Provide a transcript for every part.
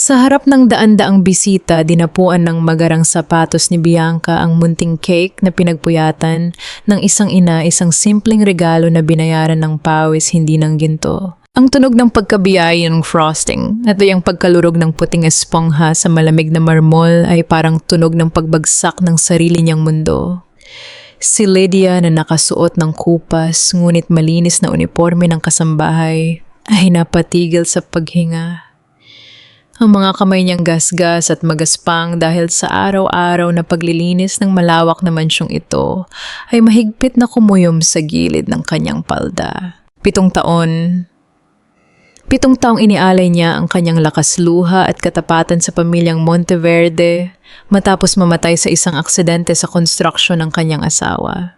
Sa harap ng daan-daang bisita, dinapuan ng magarang sapatos ni Bianca ang munting cake na pinagpuyatan ng isang ina, isang simpleng regalo na binayaran ng pawis, hindi ng ginto. Ang tunog ng pagkabiyay ng frosting at yung pagkalurog ng puting espongha sa malamig na marmol ay parang tunog ng pagbagsak ng sarili niyang mundo. Si Lydia na nakasuot ng kupas ngunit malinis na uniforme ng kasambahay ay napatigil sa paghinga. Ang mga kamay niyang gasgas at magaspang dahil sa araw-araw na paglilinis ng malawak na mansyong ito ay mahigpit na kumuyom sa gilid ng kanyang palda. 7 taong inialay niya ang kanyang lakas luha at katapatan sa pamilyang Monteverde matapos mamatay sa isang aksidente sa konstruksyon ng kanyang asawa.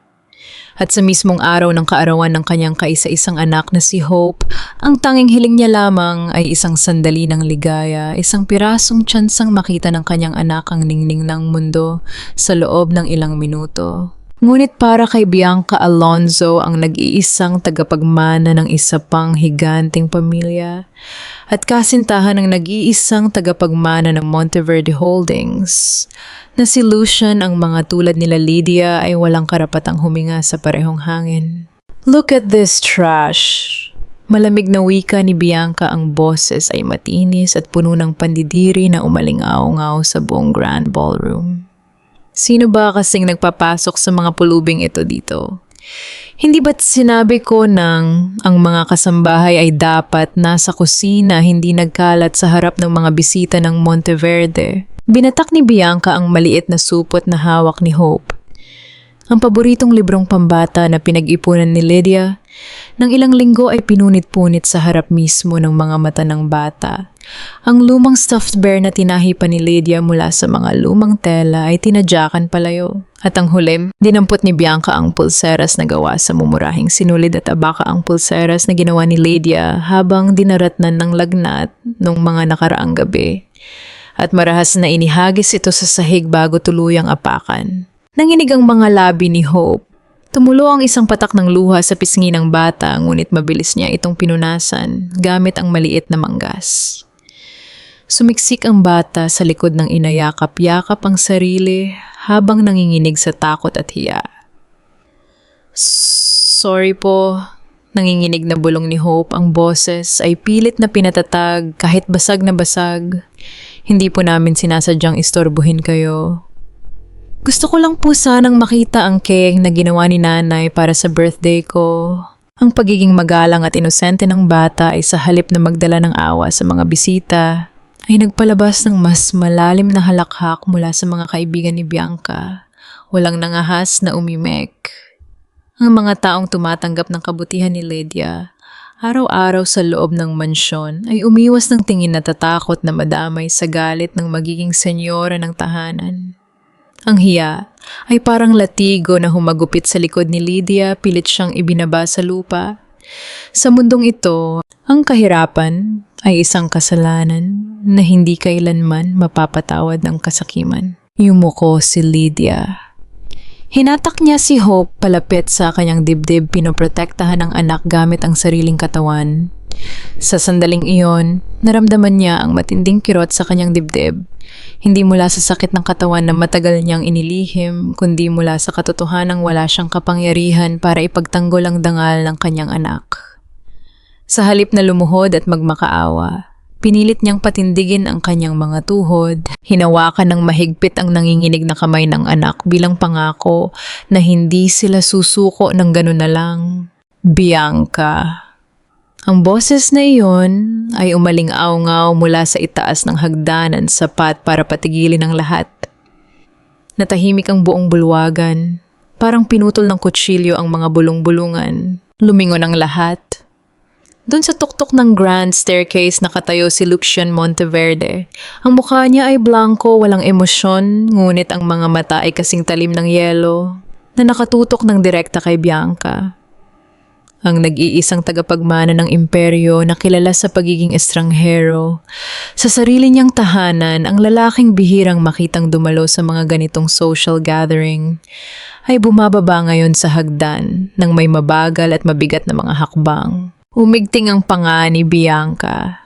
At sa mismong araw ng kaarawan ng kanyang kaisa-isang anak na si Hope, ang tanging hiling niya lamang ay isang sandali ng ligaya, isang pirasong tsansang makita ng kanyang anak ang ningning ng mundo sa loob ng ilang minuto. Ngunit para kay Bianca Alonzo ang nag-iisang tagapagmana ng isa pang higanting pamilya at kasintahan ng nag-iisang tagapagmana ng Monteverde Holdings, na si Lucian, ang mga tulad nila Lydia ay walang karapatang huminga sa parehong hangin. Look at this trash! Malamig na wika ni Bianca, ang boses ay matinis at puno ng pandidiri na umalingaw-ngaw sa buong Grand Ballroom. Sino ba kasing nagpapasok sa mga pulubing ito dito? Hindi ba't sinabi ko nang ang mga kasambahay ay dapat nasa kusina, hindi nagkalat sa harap ng mga bisita ng Monteverde? Binatak ni Bianca ang maliit na supot na hawak ni Hope. Ang paboritong librong pambata na pinag-ipunan ni Lydia, nang ilang linggo ay pinunit-punit sa harap mismo ng mga mata ng bata. Ang lumang stuffed bear na tinahi pa ni Lydia mula sa mga lumang tela ay tinadyakan palayo. At ang hulim, dinampot ni Bianca ang pulseras na gawa sa mumurahing sinulid at abaka, ang pulseras na ginawa ni Lydia habang dinaratnan ng lagnat nung mga nakaraang gabi. At marahas na inihagis ito sa sahig bago tuluyang apakan. Nanginig ang mga labi ni Hope. Tumulo ang isang patak ng luha sa pisngi ng bata, ngunit mabilis niya itong pinunasan gamit ang maliit na manggas. Sumiksik ang bata sa likod ng ina, yakap-yakap ang sarili habang nanginginig sa takot at hiya. Sorry po, nanginginig na bulong ni Hope. Ang boses ay pilit na pinatatag kahit basag na basag. Hindi po namin sinasadyang istorbohin kayo. Gusto ko lang po sanang makita ang cake na ginawa ni nanay para sa birthday ko. Ang pagiging magalang at inosente ng bata ay sa halip na magdala ng awa sa mga bisita, ay nagpalabas ng mas malalim na halakhak mula sa mga kaibigan ni Bianca. Walang nangahas na umimik. Ang mga taong tumatanggap ng kabutihan ni Lydia, araw-araw sa loob ng mansyon, ay umiwas ng tingin na tatakot na madamay sa galit ng magiging senyora ng tahanan. Ang hiya ay parang latigo na humagupit sa likod ni Lydia, pilit siyang ibinaba sa lupa. Sa mundong ito, ang kahirapan ay isang kasalanan na hindi kailanman mapapatawad ng kasakiman. Yumuko si Lydia. Hinatak niya si Hope palapit sa kanyang dibdib, pinoprotektahan ng anak gamit ang sariling katawan. Sa sandaling iyon, naramdaman niya ang matinding kirot sa kanyang dibdib. Hindi mula sa sakit ng katawan na matagal niyang inilihim, kundi mula sa katotohanang wala siyang kapangyarihan para ipagtanggol ang dangal ng kanyang anak. Sa halip na lumuhod at magmakaawa, pinilit niyang patindigin ang kanyang mga tuhod, hinawakan ng mahigpit ang nanginginig na kamay ng anak bilang pangako na hindi sila susuko ng ganun na lang. Bianca. Ang boses na iyon ay umaling-aw-ngaw mula sa itaas ng hagdanan, sapat para patigilin ang lahat. Natahimik ang buong bulwagan, parang pinutol ng kutsilyo ang mga bulong-bulungan. Lumingon ang lahat. Doon sa tuktok ng grand staircase nakatayo si Lucian Monteverde. Ang mukha niya ay blanco, walang emosyon, ngunit ang mga mata ay kasing talim ng yelo na nakatutok ng direkta kay Bianca. Ang nag-iisang tagapagmana ng imperyo na kilala sa pagiging estranghero. Sa sarili niyang tahanan, ang lalaking bihirang makitang dumalo sa mga ganitong social gathering ay bumababa ngayon sa hagdan ng may mabagal at mabigat na mga hakbang. Umigting ang panga ni Bianca.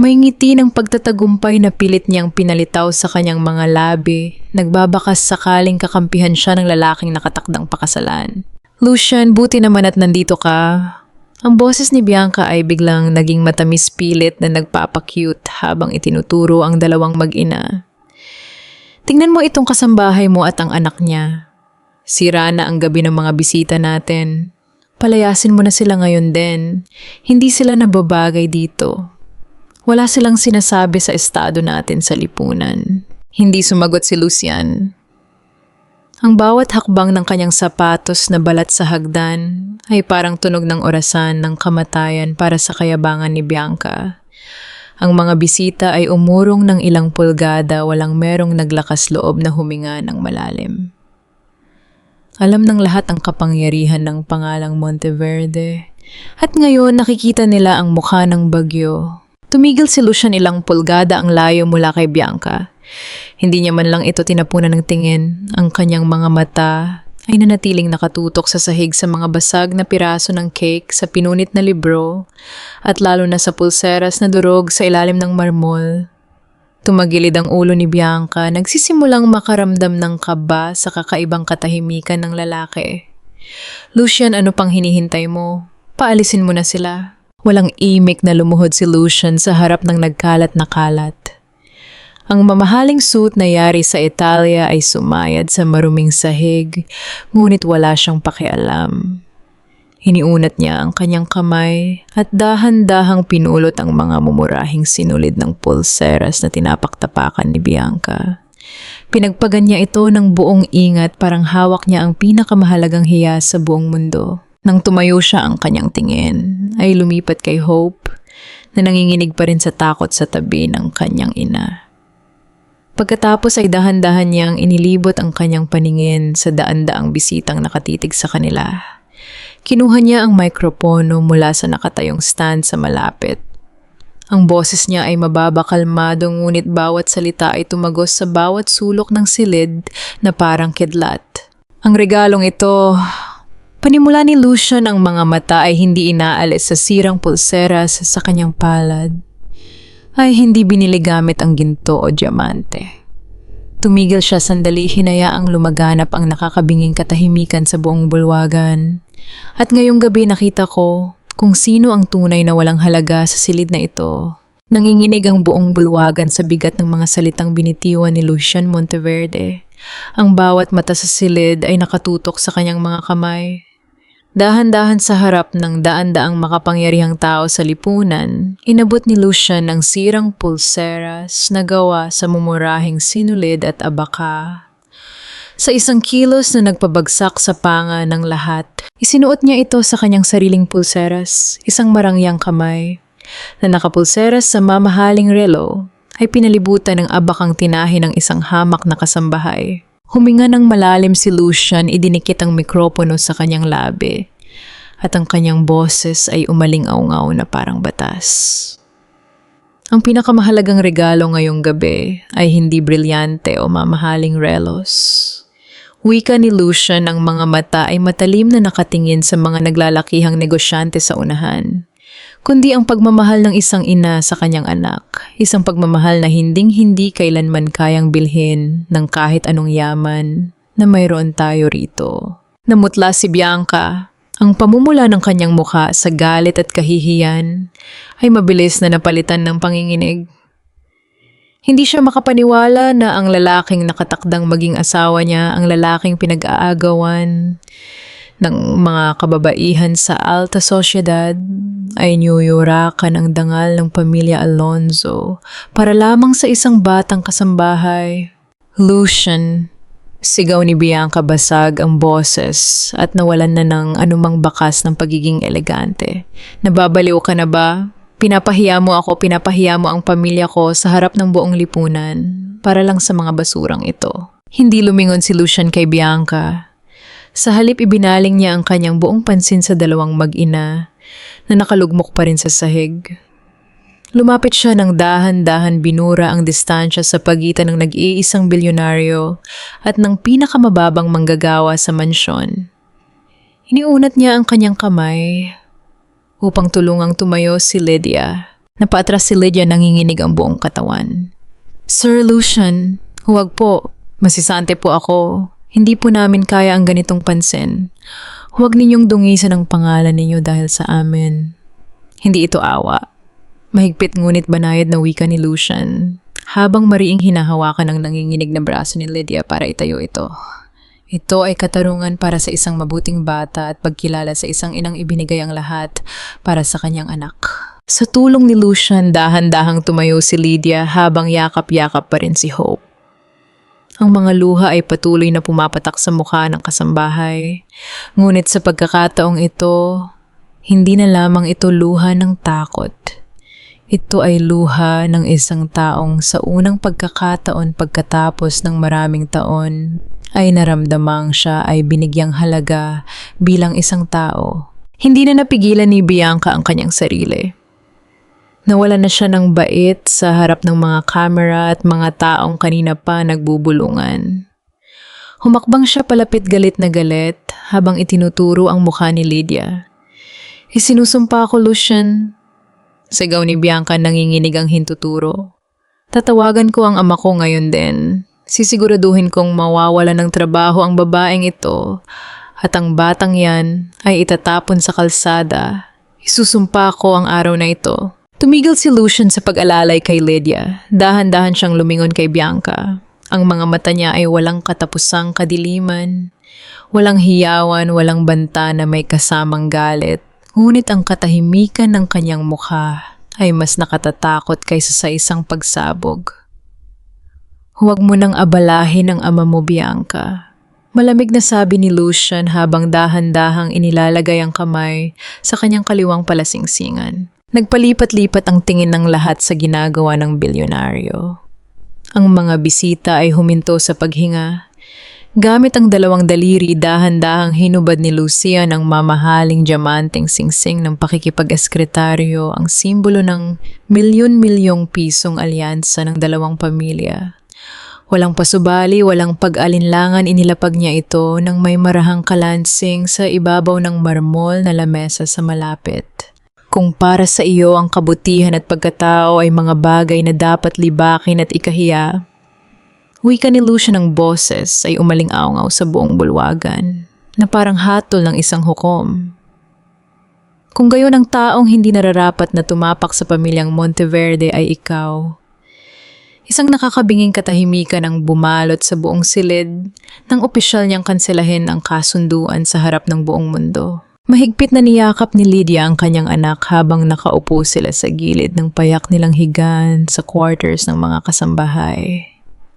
May ngiti ng pagtatagumpay na pilit niyang pinalitaw sa kanyang mga labi, nagbabakas sakaling kakampihan siya ng lalaking nakatakdang pakasalan. Lucian, buti naman at nandito ka. Ang boses ni Bianca ay biglang naging matamis pilit na nagpapakute habang itinuturo ang dalawang mag-ina. Tingnan mo itong kasambahay mo at ang anak niya. Sira na ang gabi ng mga bisita natin. Palayasin mo na sila ngayon din. Hindi sila nababagay dito. Wala silang sinasabi sa estado natin sa lipunan. Hindi sumagot si Lucian. Ang bawat hakbang ng kanyang sapatos na balat sa hagdan ay parang tunog ng orasan ng kamatayan para sa kayabangan ni Bianca. Ang mga bisita ay umurong ng ilang pulgada walang merong naglakas loob na huminga ng malalim. Alam ng lahat ang kapangyarihan ng pangalang Monteverde. At ngayon nakikita nila ang mukha ng bagyo. Tumigil si Lucian ilang pulgada ang layo mula kay Bianca. Hindi niya man lang ito tinapunan ng tingin. Ang kanyang mga mata ay nanatiling nakatutok sa sahig sa mga basag na piraso ng cake sa pinunit na libro at lalo na sa pulseras na durog sa ilalim ng marmol. Tumagilid ang ulo ni Bianca, nagsisimulang makaramdam ng kaba sa kakaibang katahimikan ng lalaki. Lucian, ano pang hinihintay mo? Paalisin mo na sila. Walang imik na lumuhod si Lucian sa harap ng nagkalat na kalat. Ang mamahaling suit na yari sa Italia ay sumayad sa maruming sahig, ngunit wala siyang pakialam. Hiniunat niya ang kanyang kamay at dahan-dahang pinulot ang mga mumurahing sinulid ng pulseras na tinapaktapakan ni Bianca. Pinagpagan niya ito ng buong ingat, parang hawak niya ang pinakamahalagang hiyas sa buong mundo. Nang tumayo siya, ang kanyang tingin ay lumipat kay Hope na nanginginig pa rin sa takot sa tabi ng kanyang ina. Pagkatapos ay dahan-dahan niyang inilibot ang kanyang paningin sa daan-daang bisitang nakatitig sa kanila. Kinuha niya ang mikropono mula sa nakatayong stand sa malapit. Ang boses niya ay mababa kalmado ngunit bawat salita ay tumagos sa bawat sulok ng silid na parang kidlat. Ang regalong ito... Panimula ni Lucian, ang mga mata ay hindi inaalis sa sirang pulseras sa kanyang palad. Ay hindi binili gamit ang ginto o diamante. Tumigil siya sandali, hinayaang lumaganap ang nakakabinging katahimikan sa buong bulwagan. At ngayong gabi nakita ko kung sino ang tunay na walang halaga sa silid na ito. Nanginginig ang buong bulwagan sa bigat ng mga salitang binitiwan ni Lucian Monteverde. Ang bawat mata sa silid ay nakatutok sa kanyang mga kamay. Dahan-dahan sa harap ng daan-daang makapangyarihang tao sa lipunan, inabot ni Lucian ang sirang pulseras na gawa sa mumurahing sinulid at abaka. Sa isang kilos na nagpabagsak sa panga ng lahat, isinuot niya ito sa kanyang sariling pulseras, isang marangyang kamay, na nakapulseras sa mamahaling relo, ay pinalibutan ng abakang tinahi ng isang hamak na kasambahay. Huminga ng malalim si Lucian, idinikit ang mikropono sa kanyang labi, at ang kanyang boses ay umaling-aungaw na parang batas. Ang pinakamahalagang regalo ngayong gabi ay hindi brilyante o mamahaling relos. Wika ni Lucian, ang mga mata ay matalim na nakatingin sa mga naglalakihang negosyante sa unahan, kundi ang pagmamahal ng isang ina sa kanyang anak, isang pagmamahal na hinding-hindi kailanman kayang bilhin ng kahit anong yaman na mayroon tayo rito. Namutla si Bianca. Ang pamumula ng kanyang mukha sa galit at kahihiyan ay mabilis na napalitan ng panginginig. Hindi siya makapaniwala na ang lalaking nakatakdang maging asawa niya, ang lalaking pinag-aagawan ng mga kababaihan sa alta sosyedad, ay niyuyurakan ang dangal ng pamilya Alonzo para lamang sa isang batang kasambahay. Lucian, sigaw ni Bianca, basag ang boses at nawalan na ng anumang bakas ng pagiging elegante. Nababaliw ka na ba? Pinapahiya mo ako, pinapahiya mo ang pamilya ko sa harap ng buong lipunan para lang sa mga basurang ito. Hindi lumingon si Lucian kay Bianca. Sa halip ibinaling niya ang kanyang buong pansin sa dalawang mag-ina na nakalugmok pa rin sa sahig. Lumapit siya ng dahan-dahan, binura ang distansya sa pagitan ng nag-iisang bilyonaryo at ng pinakamababang manggagawa sa mansyon. Iniunat niya ang kanyang kamay upang tulungang tumayo si Lydia. Napaatras si Lydia, nanginginig ang buong katawan. Sir Lucian, huwag po. Masisante po ako. Hindi po namin kaya ang ganitong pansin. Huwag ninyong dungisan ang pangalan ninyo dahil sa amin. Hindi ito awa. Mahigpit ngunit banayad na wika ni Lucian, habang mariing hinahawakan ang nanginginig na braso ni Lydia para itayo ito. Ito ay katarungan para sa isang mabuting bata at pagkilala sa isang inang ibinigay ang lahat para sa kanyang anak. Sa tulong ni Lucian, dahan-dahang tumayo si Lydia habang yakap-yakap pa rin si Hope. Ang mga luha ay patuloy na pumapatak sa mukha ng kasambahay. Ngunit sa pagkakataong ito, hindi na lamang ito luha ng takot. Ito ay luha ng isang taong sa unang pagkakataon pagkatapos ng maraming taon ay naramdamang siya ay binigyang halaga bilang isang tao. Hindi na napigilan ni Bianca ang kanyang sarili. Nawala na siya ng bait sa harap ng mga kamera at mga taong kanina pa nagbubulungan. Humakbang siya palapit galit na galit habang itinuturo ang mukha ni Lydia. Isinusumpa ko, Lucian. Sigaw ni Bianca, nanginginig ang hintuturo. Tatawagan ko ang ama ko ngayon din. Sisiguraduhin kong mawawala ng trabaho ang babaeng ito at ang batang yan ay itatapon sa kalsada. Isusumpa ko ang araw na ito. Tumigil si Lucian sa pag-alalay kay Lydia. Dahan-dahan siyang lumingon kay Bianca. Ang mga mata niya ay walang katapusang kadiliman. Walang hiyawan, walang banta na may kasamang galit. Ngunit ang katahimikan ng kanyang mukha ay mas nakatatakot kaysa sa isang pagsabog. Huwag mo nang abalahin ang ama mo, Bianca. Malamig na sabi ni Lucian habang dahan-dahang inilalagay ang kamay sa kanyang kaliwang palasingsingan. Nagpalipat-lipat ang tingin ng lahat sa ginagawa ng bilyonaryo. Ang mga bisita ay huminto sa paghinga. Gamit ang dalawang daliri, dahan-dahang hinubad ni Lucia ng mamahaling diamanteng singsing ng pakikipag-eskretaryo, ang simbolo ng milyon-milyong pisong alyansa ng dalawang pamilya. Walang pasubali, walang pag-alinlangan, inilapag niya ito ng may marahang kalansing sa ibabaw ng marmol na lamesa sa malapit. Kung para sa iyo ang kabutihan at pagkatao ay mga bagay na dapat libakin at ikahiya, wika ni Lucian ng boses ay umaling-aungaw sa buong bulwagan na parang hatol ng isang hukom. Kung gayon ang taong hindi nararapat na tumapak sa pamilyang Monteverde ay ikaw. Isang nakakabinging katahimikan ang bumalot sa buong silid nang opisyal niyang kanselahin ang kasunduan sa harap ng buong mundo. Mahigpit na niyakap ni Lydia ang kanyang anak habang nakaupo sila sa gilid ng payak nilang higan sa quarters ng mga kasambahay.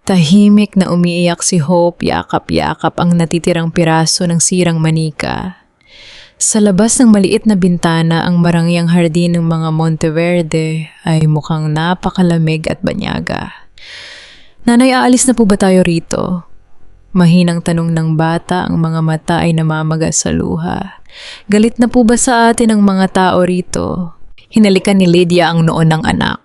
Tahimik na umiiyak si Hope, yakap-yakap ang natitirang piraso ng sirang manika. Sa labas ng maliit na bintana, ang marangyang hardin ng mga Monteverde ay mukhang napakalamig at banyaga. Nanay, aalis na po ba tayo rito? Mahinang tanong ng bata, ang mga mata ay namamaga sa luha. Galit na po ba sa atin ang mga tao rito? Hinalikan ni Lydia ang noon ng anak.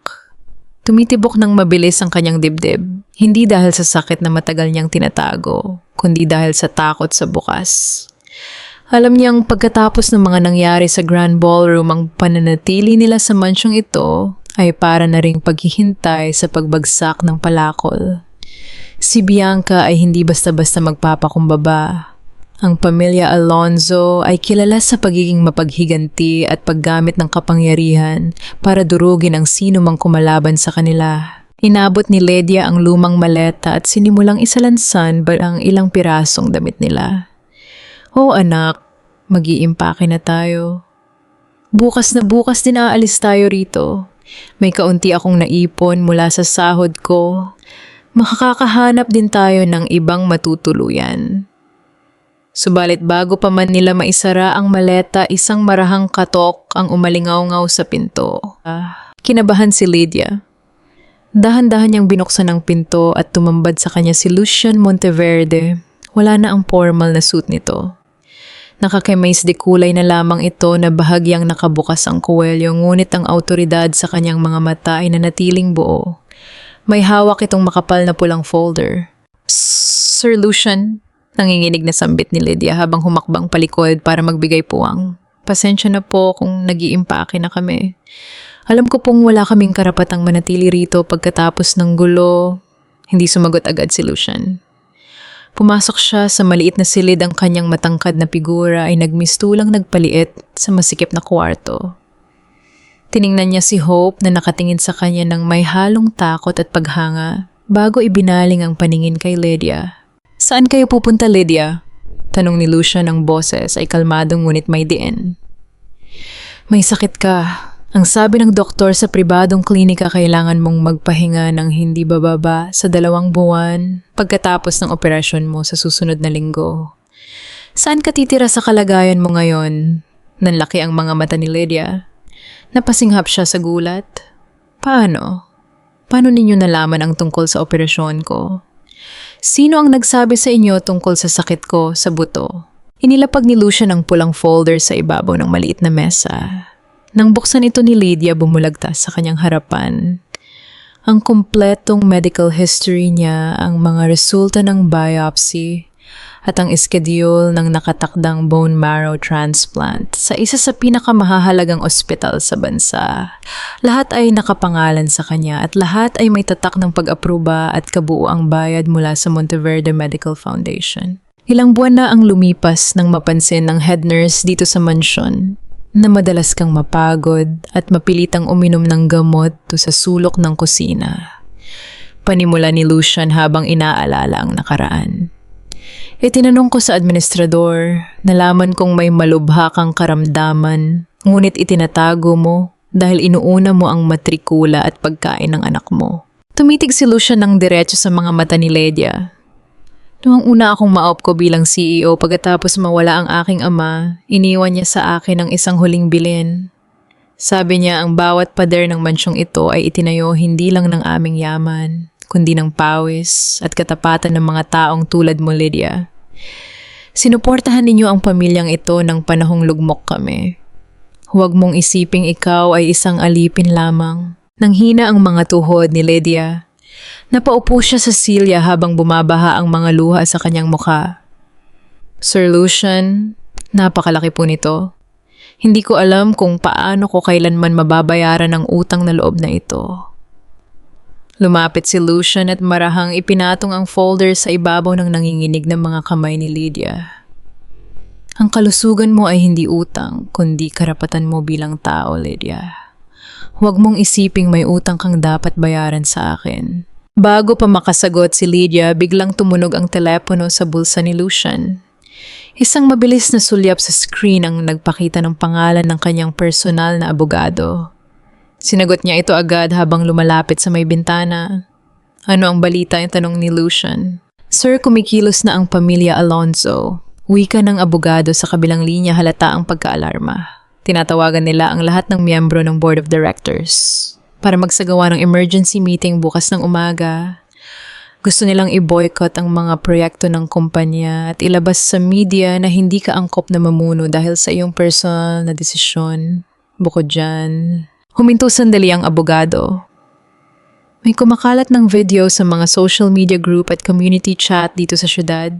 Tumitibok ng mabilis ang kanyang dibdib, hindi dahil sa sakit na matagal niyang tinatago, kundi dahil sa takot sa bukas. Alam niyang pagkatapos ng mga nangyari sa Grand Ballroom, ang pananatili nila sa mansyong ito ay para na ring paghihintay sa pagbagsak ng palakol. Si Bianca ay hindi basta-basta magpapakumbaba. Ang pamilya Alonzo ay kilala sa pagiging mapaghiganti at paggamit ng kapangyarihan para durugin ang sino mang kumalaban sa kanila. Inabot ni Lydia ang lumang maleta at sinimulang isalansan ang ilang pirasong damit nila. "Oh anak, mag-iimpake na tayo. Bukas na bukas din aalis tayo rito. May kaunti akong naipon mula sa sahod ko. Makakahanap din tayo ng ibang matutuluyan." Subalit bago pa man nila maisara ang maleta, isang marahang katok ang umalingaw-ngaw sa pinto. Kinabahan si Lydia. Dahan-dahan niyang binuksan ang pinto at tumambad sa kanya si Lucian Monteverde. Wala na ang formal na suit nito. Nakakemais de kulay na lamang ito na bahagyang nakabukas ang kuwelyo, ngunit ang autoridad sa kanyang mga mata ay nanatiling buo. May hawak itong makapal na pulang folder. "Sir Lucian," nanginginig na sambit ni Lydia habang humakbang palikod para magbigay puwang. "Pasensya na po kung nag-iimpake na kami. Alam ko pong wala kaming karapatang manatili rito pagkatapos ng gulo. Hindi sumagot agad si Lucian. Pumasok siya sa maliit na silid, ang kanyang matangkad na figura ay nagmistulang nagpaliit sa masikip na kwarto. Tiningnan niya si Hope na nakatingin sa kanya ng may halong takot at paghanga bago ibinaling ang paningin kay Lydia. Saan kayo pupunta, Lydia? Tanong ni Lucian ng boses ay kalmadong ngunit may diin. May sakit ka. Ang sabi ng doktor sa pribadong klinika, kailangan mong magpahinga ng hindi bababa sa 2 buwan pagkatapos ng operasyon mo sa susunod na linggo. Saan ka titira sa kalagayan mo ngayon? Nanlaki ang mga mata ni Lydia. Napasinghap siya sa gulat. Paano? Paano ninyo nalaman ang tungkol sa operasyon ko? Sino ang nagsabi sa inyo tungkol sa sakit ko sa buto? Inilapag ni Lucian ang pulang folder sa ibabaw ng maliit na mesa. Nang buksan ito ni Lydia, bumulagtas sa kanyang harapan ang kumpletong medical history niya, ang mga resulta ng biopsy at ang schedule ng nakatakdang bone marrow transplant sa isa sa pinakamahahalagang ospital sa bansa. Lahat ay nakapangalan sa kanya at lahat ay may tatak ng pag-aproba at kabuuang bayad mula sa Monteverde Medical Foundation. Ilang buwan na ang lumipas nang mapansin ng head nurse dito sa mansyon na madalas kang mapagod at mapilitang uminom ng gamot sa sulok ng kusina. Panimula ni Lucian habang inaalala ang nakaraan. Itinanong ko sa administrador, nalaman kong may malubha kang karamdaman, ngunit itinatago mo dahil inuuna mo ang matrikula at pagkain ng anak mo. Tumitig si Lucian ng diretso sa mga mata ni Lydia. Noong una akong maopko bilang CEO, pagkatapos mawala ang aking ama, iniwan niya sa akin ang isang huling bilin. Sabi niya ang bawat pader ng mansyong ito ay itinayo hindi lang ng aming yaman, kundi ng pawis at katapatan ng mga taong tulad mo, Lydia. Sinuportahan ninyo ang pamilyang ito ng panahong lugmok kami. Huwag mong isiping ikaw ay isang alipin lamang. Nanghina ang mga tuhod ni Lydia. Napaupo siya sa silya habang bumabaha ang mga luha sa kanyang mukha. Sir Lucian, napakalaki po nito. Hindi ko alam kung paano ko kailanman mababayaran ang utang na loob na ito. Lumapit si Lucian at marahang ipinatong ang folder sa ibabaw ng nanginginig ng mga kamay ni Lydia. Ang kalusugan mo ay hindi utang, kundi karapatan mo bilang tao, Lydia. Huwag mong isiping may utang kang dapat bayaran sa akin. Bago pa makasagot si Lydia, biglang tumunog ang telepono sa bulsa ni Lucian. Isang mabilis na sulyap sa screen ang nagpakita ng pangalan ng kanyang personal na abogado. Sinagot niya ito agad habang lumalapit sa may bintana. Ano ang balita? Ang tanong ni Lucian. Sir, kumikilos na ang pamilya Alonzo. Wika ng abogado sa kabilang linya, halata ang pagkaalarma. Tinatawagan nila ang lahat ng miyembro ng Board of Directors para magsagawa ng emergency meeting bukas ng umaga. Gusto nilang i-boycott ang mga proyekto ng kumpanya at ilabas sa media na hindi ka angkop na mamuno dahil sa iyong personal na desisyon. Bukod dyan, huminto sandali ang abogado. May kumakalat ng video sa mga social media group at community chat dito sa syudad.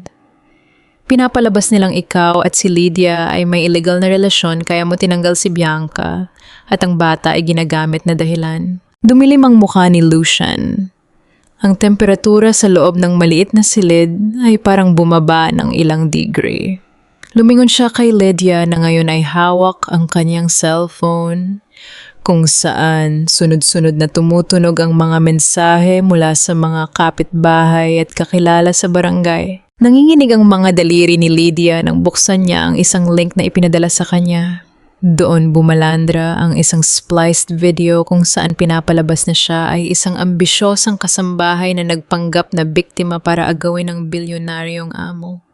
Pinapalabas nilang ikaw at si Lydia ay may illegal na relasyon kaya mo tinanggal si Bianca at ang bata ay ginagamit na dahilan. Dumilim ang mukha ni Lucian. Ang temperatura sa loob ng maliit na silid ay parang bumaba ng ilang degree. Lumingon siya kay Lydia na ngayon ay hawak ang kanyang cellphone kung saan sunod-sunod na tumutunog ang mga mensahe mula sa mga kapitbahay at kakilala sa barangay. Nanginginig ang mga daliri ni Lydia nang buksan niya ang isang link na ipinadala sa kanya. Doon bumalandra ang isang spliced video kung saan pinapalabas na siya ay isang ambisyosang kasambahay na nagpanggap na biktima para agawin ng bilyonaryong amo.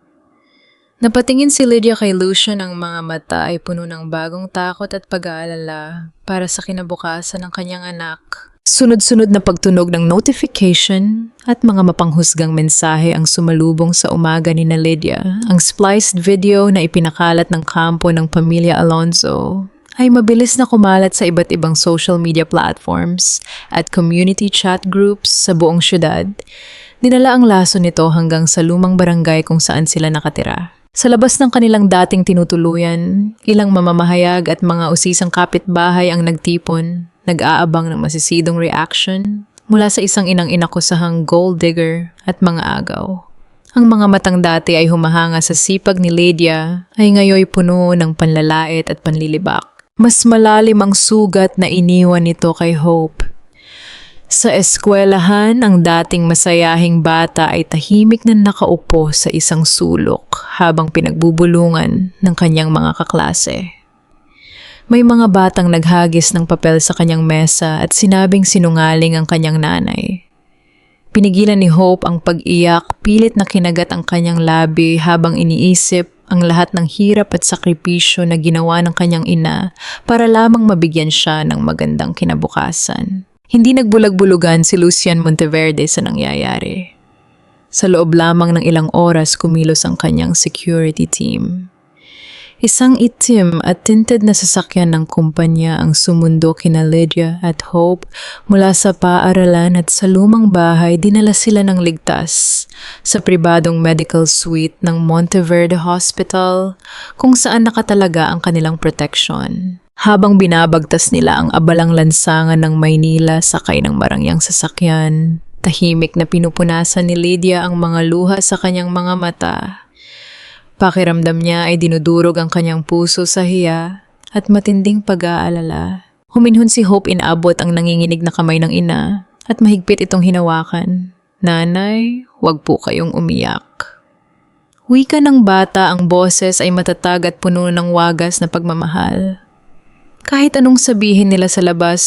Napatingin si Lydia kay Lucian, ang mga mata ay puno ng bagong takot at pag-aalala para sa kinabukasan ng kanyang anak. Sunod-sunod na pagtunog ng notification at mga mapanghusgang mensahe ang sumalubong sa umaga ni Lydia. Ang spliced video na ipinakalat ng kampo ng pamilya Alonzo ay mabilis na kumalat sa iba't ibang social media platforms at community chat groups sa buong syudad. Dinala ang laso nito hanggang sa lumang barangay kung saan sila nakatira. Sa labas ng kanilang dating tinutuluyan, ilang mamamahayag at mga usisang kapitbahay ang nagtipon. nag-aabang ng masisidong reaction mula sa isang inang inakusahang gold digger at mga agaw. Ang mga matang dati ay humahanga sa sipag ni Lydia ay ngayoy puno ng panlalait at panlilibak. Mas malalim ang sugat na iniwan nito kay Hope. Sa eskwelahan, ang dating masayahing bata ay tahimik na nakaupo sa isang sulok habang pinagbubulungan ng kanyang mga kaklase. May mga batang naghagis ng papel sa kanyang mesa at sinabing sinungaling ang kanyang nanay. Pinigilan ni Hope ang pag-iyak, pilit na kinagat ang kanyang labi habang iniisip ang lahat ng hirap at sakripisyo na ginawa ng kanyang ina para lamang mabigyan siya ng magandang kinabukasan. Hindi nagbulag-bulugan si Lucian Monteverde sa nangyayari. Sa loob lamang ng ilang oras kumilos ang kanyang security team. Isang itim at tinted na sasakyan ng kumpanya ang sumundo kina Lydia at Hope mula sa paaralan at sa lumang bahay dinala sila ng ligtas sa pribadong medical suite ng Monteverde Hospital kung saan nakatalaga ang kanilang protection. Habang binabagtas nila ang abalang lansangan ng Maynila sakay ng marangyang sasakyan, tahimik na pinupunasan ni Lydia ang mga luha sa kanyang mga mata. Pakiramdam niya ay dinudurog ang kanyang puso sa hiya at matinding pag-aalala. Huminhon si Hope, inabot ang nanginginig na kamay ng ina at mahigpit itong hinawakan. Nanay, huwag po kayong umiyak. Wika ng bata, ang boses ay matatag at puno ng wagas na pagmamahal. Kahit anong sabihin nila sa labas,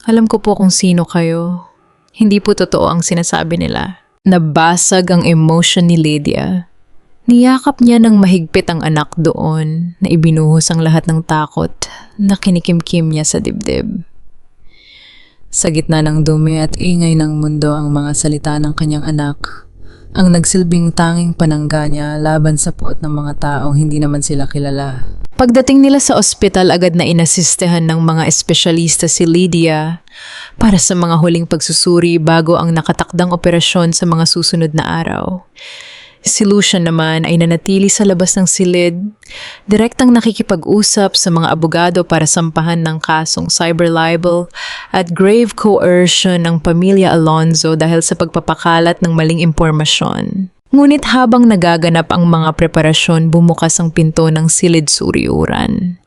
alam ko po kung sino kayo. Hindi po totoo ang sinasabi nila. Nabasag ang emotion ni Lydia. Niyakap niya ng mahigpit ang anak doon na ibinuhos ang lahat ng takot na kinikimkim niya sa dibdib. Sa gitna ng dumi at ingay ng mundo ang mga salita ng kanyang anak, ang nagsilbing tanging panangga niya laban sa puot ng mga taong hindi naman sila kilala. Pagdating nila sa ospital, agad na inasistehan ng mga espesyalista si Lydia para sa mga huling pagsusuri bago ang nakatakdang operasyon sa mga susunod na araw. Si Lucian naman ay nanatili sa labas ng silid, direktang nakikipag-usap sa mga abogado para sampahan ng kasong cyber libel at grave coercion ng pamilya Alonzo dahil sa pagpapakalat ng maling impormasyon. Ngunit habang nagaganap ang mga preparasyon, bumukas ang pinto ng silid suriuran.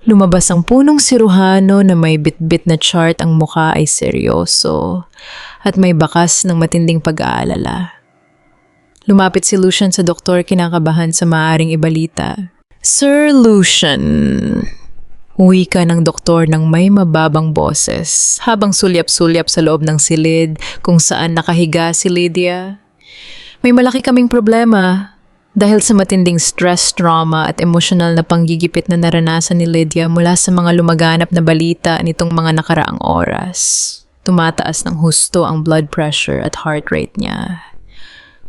Lumabas ang punong siruhano na may bitbit na chart, ang mukha ay seryoso at may bakas ng matinding pag-aalala. Lumapit si Lucian sa doktor, kinakabahan sa maaaring ibalita. Sir Lucian, wika ng doktor ng may mababang boses habang sulyap-sulyap sa loob ng silid kung saan nakahiga si Lydia. May malaki kaming problema dahil sa matinding stress, trauma at emosyonal na panggigipit na naranasan ni Lydia mula sa mga lumaganap na balita nitong mga nakaraang oras. Tumataas ng husto ang blood pressure at heart rate niya.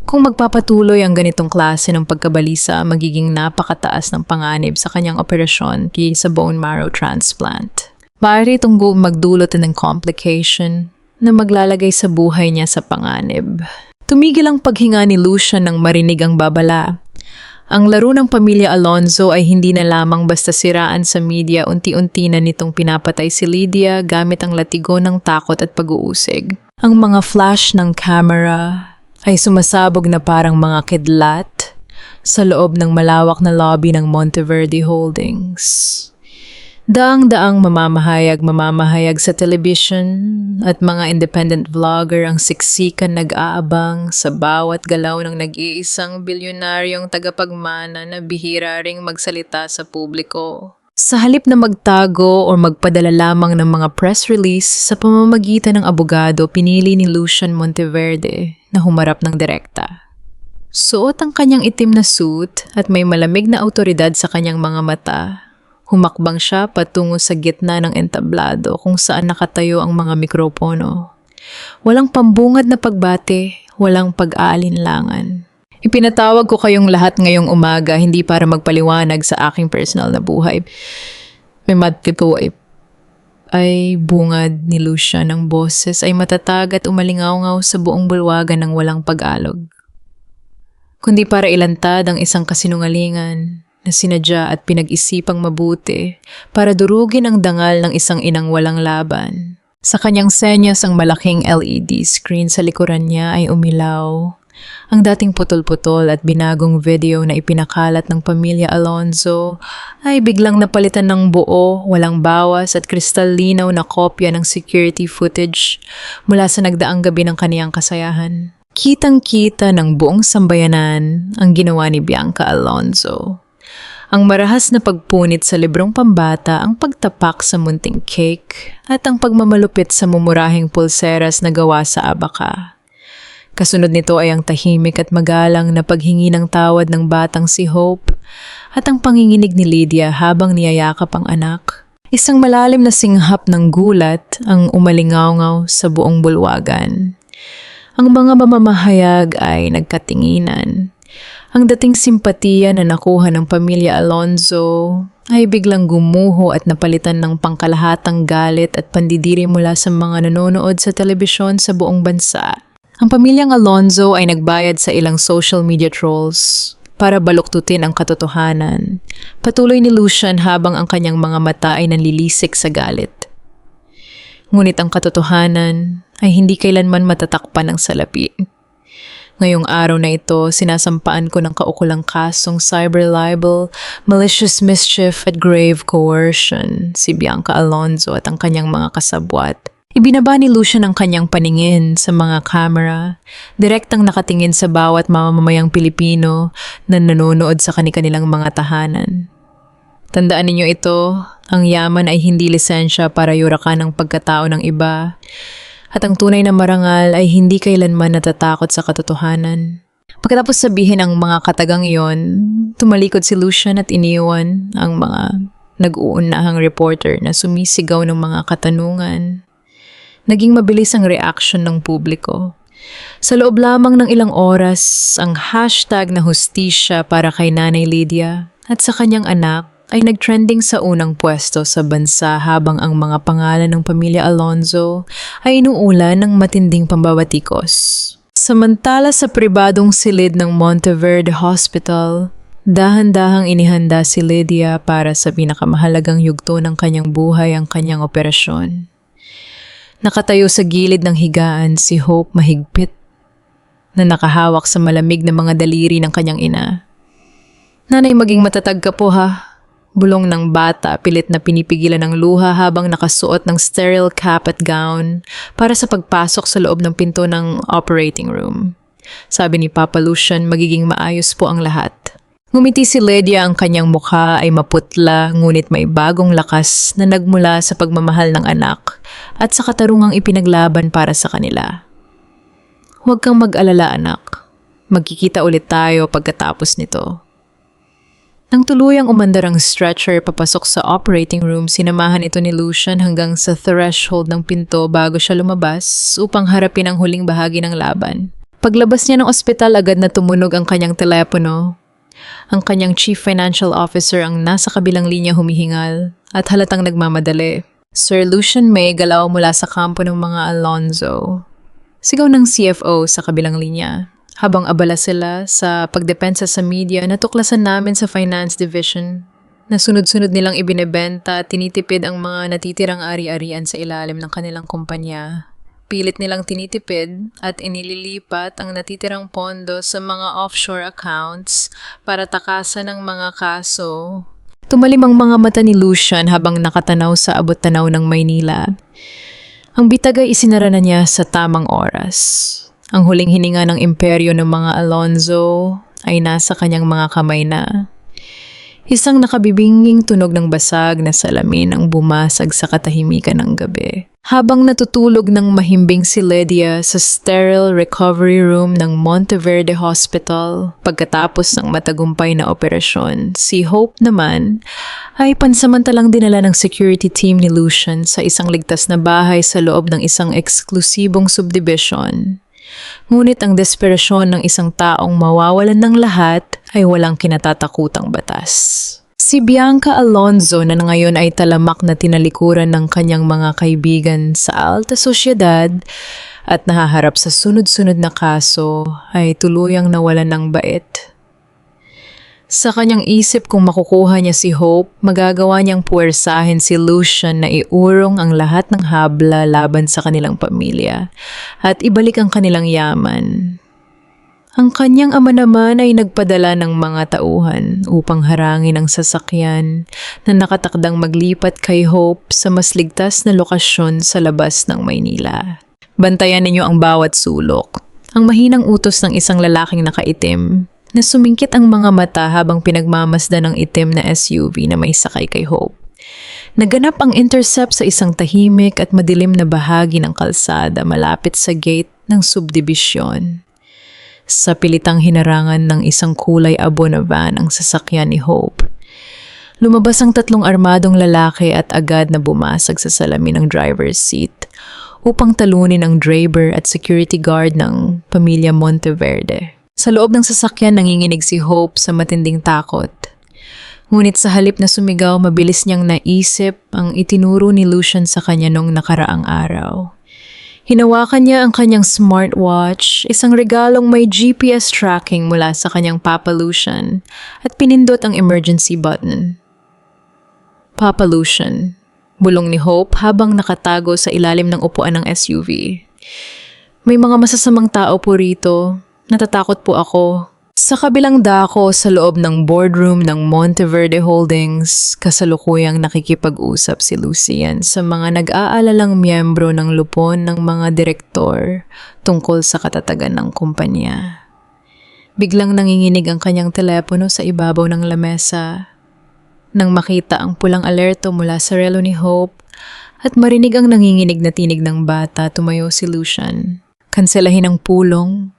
Kung magpapatuloy ang ganitong klase ng pagkabalisa, magiging napakataas ng panganib sa kanyang operasyon kaysa bone marrow transplant. Maaari itong magdulot ng complication na maglalagay sa buhay niya sa panganib. Tumigil ang paghinga ni Lucian nang marinig ang babala. Ang laro ng pamilya Alonzo ay hindi na lamang basta siraan sa media, unti-unti na nitong pinapatay si Lydia gamit ang latigo ng takot at pag-uusig. Ang mga flash ng camera ay sumasabog na parang mga kidlat sa loob ng malawak na lobby ng Monteverde Holdings. Daang-daang mamamahayag sa television at mga independent vlogger ang siksikan nag-aabang sa bawat galaw ng nag-iisang bilyonaryong tagapagmana na bihira ring magsalita sa publiko. Sa halip na magtago o magpadala lamang ng mga press release sa pamamagitan ng abogado, pinili ni Lucian Monteverde na humarap ng direkta. Suot ang kanyang itim na suit at may malamig na awtoridad sa kanyang mga mata. Humakbang siya patungo sa gitna ng entablado kung saan nakatayo ang mga mikropono. Walang pambungad na pagbate, walang pag-aalinlangan. Ipinatawag ko kayong lahat ngayong umaga hindi para magpaliwanag sa aking personal na buhay. May matito ay bungad ni Lucian. Ang boses ay matatag at umalingaw-ngaw sa buong bulwagan ng walang pag-alog. Kundi para ilantad ang isang kasinungalingan na sinadya at pinag-isipang mabuti para durugin ang dangal ng isang inang walang laban. Sa kanyang senyas ang malaking LED screen sa likuran niya ay umilaw. Ang dating putol-putol at binagong video na ipinakalat ng pamilya Alonzo ay biglang napalitan ng buo, walang bawas at kristalinaw na kopya ng security footage mula sa nagdaang gabi ng kaniyang kasayahan. Kitang-kita ng buong sambayanan ang ginawa ni Bianca Alonzo. Ang marahas na pagpunit sa librong pambata, ang pagtapak sa munting cake, at ang pagmamalupit sa mumurahing pulseras na gawa sa abaka. Kasunod nito ay ang tahimik at magalang na paghingi ng tawad ng batang si Hope at ang panginginig ni Lydia habang niyayakap ang anak. Isang malalim na singhap ng gulat ang umalingaw sa buong bulwagan. Ang mga mamamahayag ay nagkatinginan. Ang dating simpatiya na nakuha ng pamilya Alonzo ay biglang gumuho at napalitan ng pangkalahatang galit at pandidiri mula sa mga nanonood sa telebisyon sa buong bansa. Ang pamilyang Alonzo ay nagbayad sa ilang social media trolls para baluktutin ang katotohanan. Patuloy ni Lucian habang ang kanyang mga mata ay nanlilisik sa galit. Ngunit ang katotohanan ay hindi kailanman matatakpan ng salapi. Ngayong araw na ito, sinasampaan ko ng kaukulang kasong cyber libel, malicious mischief at grave coercion si Bianca Alonzo at ang kanyang mga kasabwat. Ibinaba ni Lucian ang kanyang paningin sa mga kamera, direktang nakatingin sa bawat mamamayang Pilipino na nanonood sa kanilang mga tahanan. Tandaan ninyo ito, ang yaman ay hindi lisensya para yurakan ang pagkatao ng iba. At ang tunay na marangal ay hindi kailanman natatakot sa katotohanan. Pagkatapos sabihin ang mga katagang iyon, tumalikod si Lucian at iniwan ang mga nag-uunahang reporter na sumisigaw ng mga katanungan. Naging mabilis ang reaction ng publiko. Sa loob lamang ng ilang oras, ang hashtag na hustisya para kay Nanay Lydia at sa kanyang anak ay nagtrending sa unang pwesto sa bansa habang ang mga pangalan ng pamilya Alonzo ay inuulan ng matinding pambabatikos. Samantala sa pribadong silid ng Monteverde Hospital, dahan-dahang inihanda si Lydia para sa pinakamahalagang yugto ng kanyang buhay ang kanyang operasyon. Nakatayo sa gilid ng higaan si Hope mahigpit na nakahawak sa malamig na mga daliri ng kanyang ina. "Nanay, maging matatag ka po ha." Bulong ng bata, pilit na pinipigilan ng luha habang nakasuot ng sterile cap at gown para sa pagpasok sa loob ng pinto ng operating room. Sabi ni Papa Lucian, magiging maayos po ang lahat. Ngumiti si Lydia, ang kanyang mukha ay maputla ngunit may bagong lakas na nagmula sa pagmamahal ng anak at sa katarungang ipinaglaban para sa kanila. "Huwag kang mag-alala anak, magkikita ulit tayo pagkatapos nito." Nang tuluyang umandar ang stretcher papasok sa operating room, sinamahan ito ni Lucian hanggang sa threshold ng pinto bago siya lumabas upang harapin ang huling bahagi ng laban. Paglabas niya ng ospital, agad na tumunog ang kanyang telepono. Ang kanyang chief financial officer ang nasa kabilang linya humihingal at halatang nagmamadali. "Sir Lucian May, galaw mula sa kampo ng mga Alonzo." Sigaw ng CFO sa kabilang linya. Habang abala sila sa pagdepensa sa media, natuklasan namin sa finance division na sunod-sunod nilang ibinebenta at tinitipid ang mga natitirang ari-arian sa ilalim ng kanilang kumpanya. Pilit nilang tinitipid at inililipat ang natitirang pondo sa mga offshore accounts para takasan ng mga kaso. Tumalim ang mga mata ni Lucian habang nakatanaw sa abot-tanaw ng Maynila. Ang bitag ay isinara na niya sa tamang oras. Ang huling hininga ng imperyo ng mga Alonzo ay nasa kanyang mga kamay na. Isang nakabibinging tunog ng basag na salamin ang bumasag sa katahimikan ng gabi. Habang natutulog ng mahimbing si Lydia sa sterile recovery room ng Monteverde Hospital pagkatapos ng matagumpay na operasyon, si Hope naman ay pansamantalang dinala ng security team ni Lucian sa isang ligtas na bahay sa loob ng isang eksklusibong subdivision. Ngunit ang desperasyon ng isang taong mawawalan ng lahat ay walang kinatatakutang batas. Si Bianca Alonzo na ngayon ay talamak na tinalikuran ng kanyang mga kaibigan sa alta sosyedad at nahaharap sa sunod-sunod na kaso ay tuluyang nawalan ng bait. Sa kanyang isip kung makukuha niya si Hope, magagawa niyang puwersahin si Lucian na iurong ang lahat ng habla laban sa kanilang pamilya at ibalik ang kanilang yaman. Ang kanyang ama naman ay nagpadala ng mga tauhan upang harangin ang sasakyan na nakatakdang maglipat kay Hope sa mas ligtas na lokasyon sa labas ng Maynila. Bantayan ninyo ang bawat sulok. Ang mahinang utos ng isang lalaking nakaitim na sumingkit ang mga mata habang pinagmamasdan ng itim na SUV na may sakay kay Hope. Naganap ang intercept sa isang tahimik at madilim na bahagi ng kalsada malapit sa gate ng subdibisyon. Sa pilitang hinarangan ng isang kulay abo na van ang sasakyan ni Hope. Lumabas ang 3 armadong lalaki at agad na bumasag sa salamin ng driver's seat upang talunin ang driver at security guard ng pamilya Monteverde. Sa loob ng sasakyan nanginginig si Hope sa matinding takot. Ngunit sa halip na sumigaw, mabilis niyang naisip ang itinuro ni Lucian sa kanya noong nakaraang araw. Hinawakan niya ang kanyang smartwatch, isang regalong may GPS tracking mula sa kanyang Papa Lucian, at pinindot ang emergency button. Papa Lucian, bulong ni Hope habang nakatago sa ilalim ng upuan ng SUV. May mga masasamang tao po rito. Natatakot po ako. Sa kabilang dako sa loob ng boardroom ng Monteverde Holdings, kasalukuyang nakikipag-usap si Lucian sa mga nag-aalalang miyembro ng lupon ng mga direktor tungkol sa katatagan ng kumpanya. Biglang nanginginig ang kanyang telepono sa ibabaw ng lamesa. Nang makita ang pulang alerto mula sa relo ni Hope at marinig ang nanginginig na tinig ng bata, tumayo si Lucian. Kanselahin ang pulong.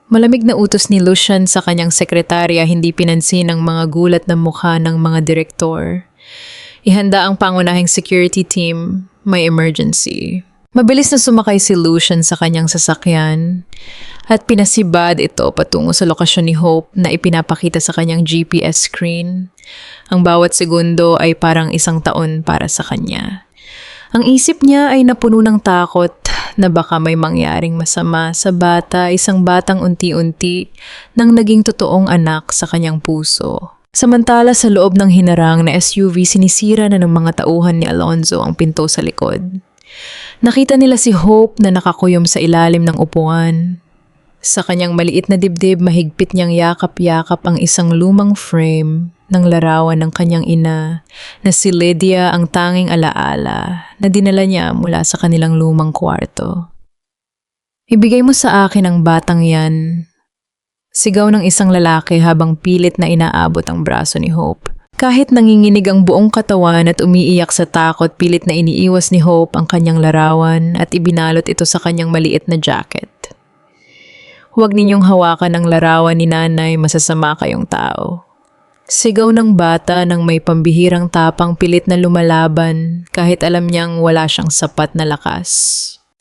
Malamig na utos ni Lucian sa kanyang sekretarya, hindi pinansin ang mga gulat na mukha ng mga direktor. Ihanda ang pangunahing security team, may emergency. Mabilis na sumakay si Lucian sa kanyang sasakyan at pinasibad ito patungo sa lokasyon ni Hope na ipinapakita sa kanyang GPS screen. Ang bawat segundo ay parang 1 taon para sa kanya. Ang isip niya ay napuno ng takot na baka may mangyaring masama sa bata, isang batang unti-unti nang naging totoong anak sa kanyang puso. Samantala sa loob ng hinarang na SUV, sinisira na ng mga tauhan ni Alonzo ang pinto sa likod. Nakita nila si Hope na nakakuyom sa ilalim ng upuan. Sa kanyang maliit na dibdib, mahigpit niyang yakap-yakap ang isang lumang frame ng larawan ng kanyang ina na si Lydia, ang tanging alaala na dinala niya mula sa kanilang lumang kwarto. Ibigay mo sa akin ang batang yan. Sigaw ng isang lalaki habang pilit na inaabot ang braso ni Hope. Kahit nanginginig ang buong katawan at umiiyak sa takot, pilit na iniiwas ni Hope ang kanyang larawan at ibinalot ito sa kanyang maliit na jacket. Huwag ninyong hawakan ang larawan ni nanay, masasama kayong tao. Sigaw ng bata nang may pambihirang tapang, pilit na lumalaban kahit alam niyang wala siyang sapat na lakas.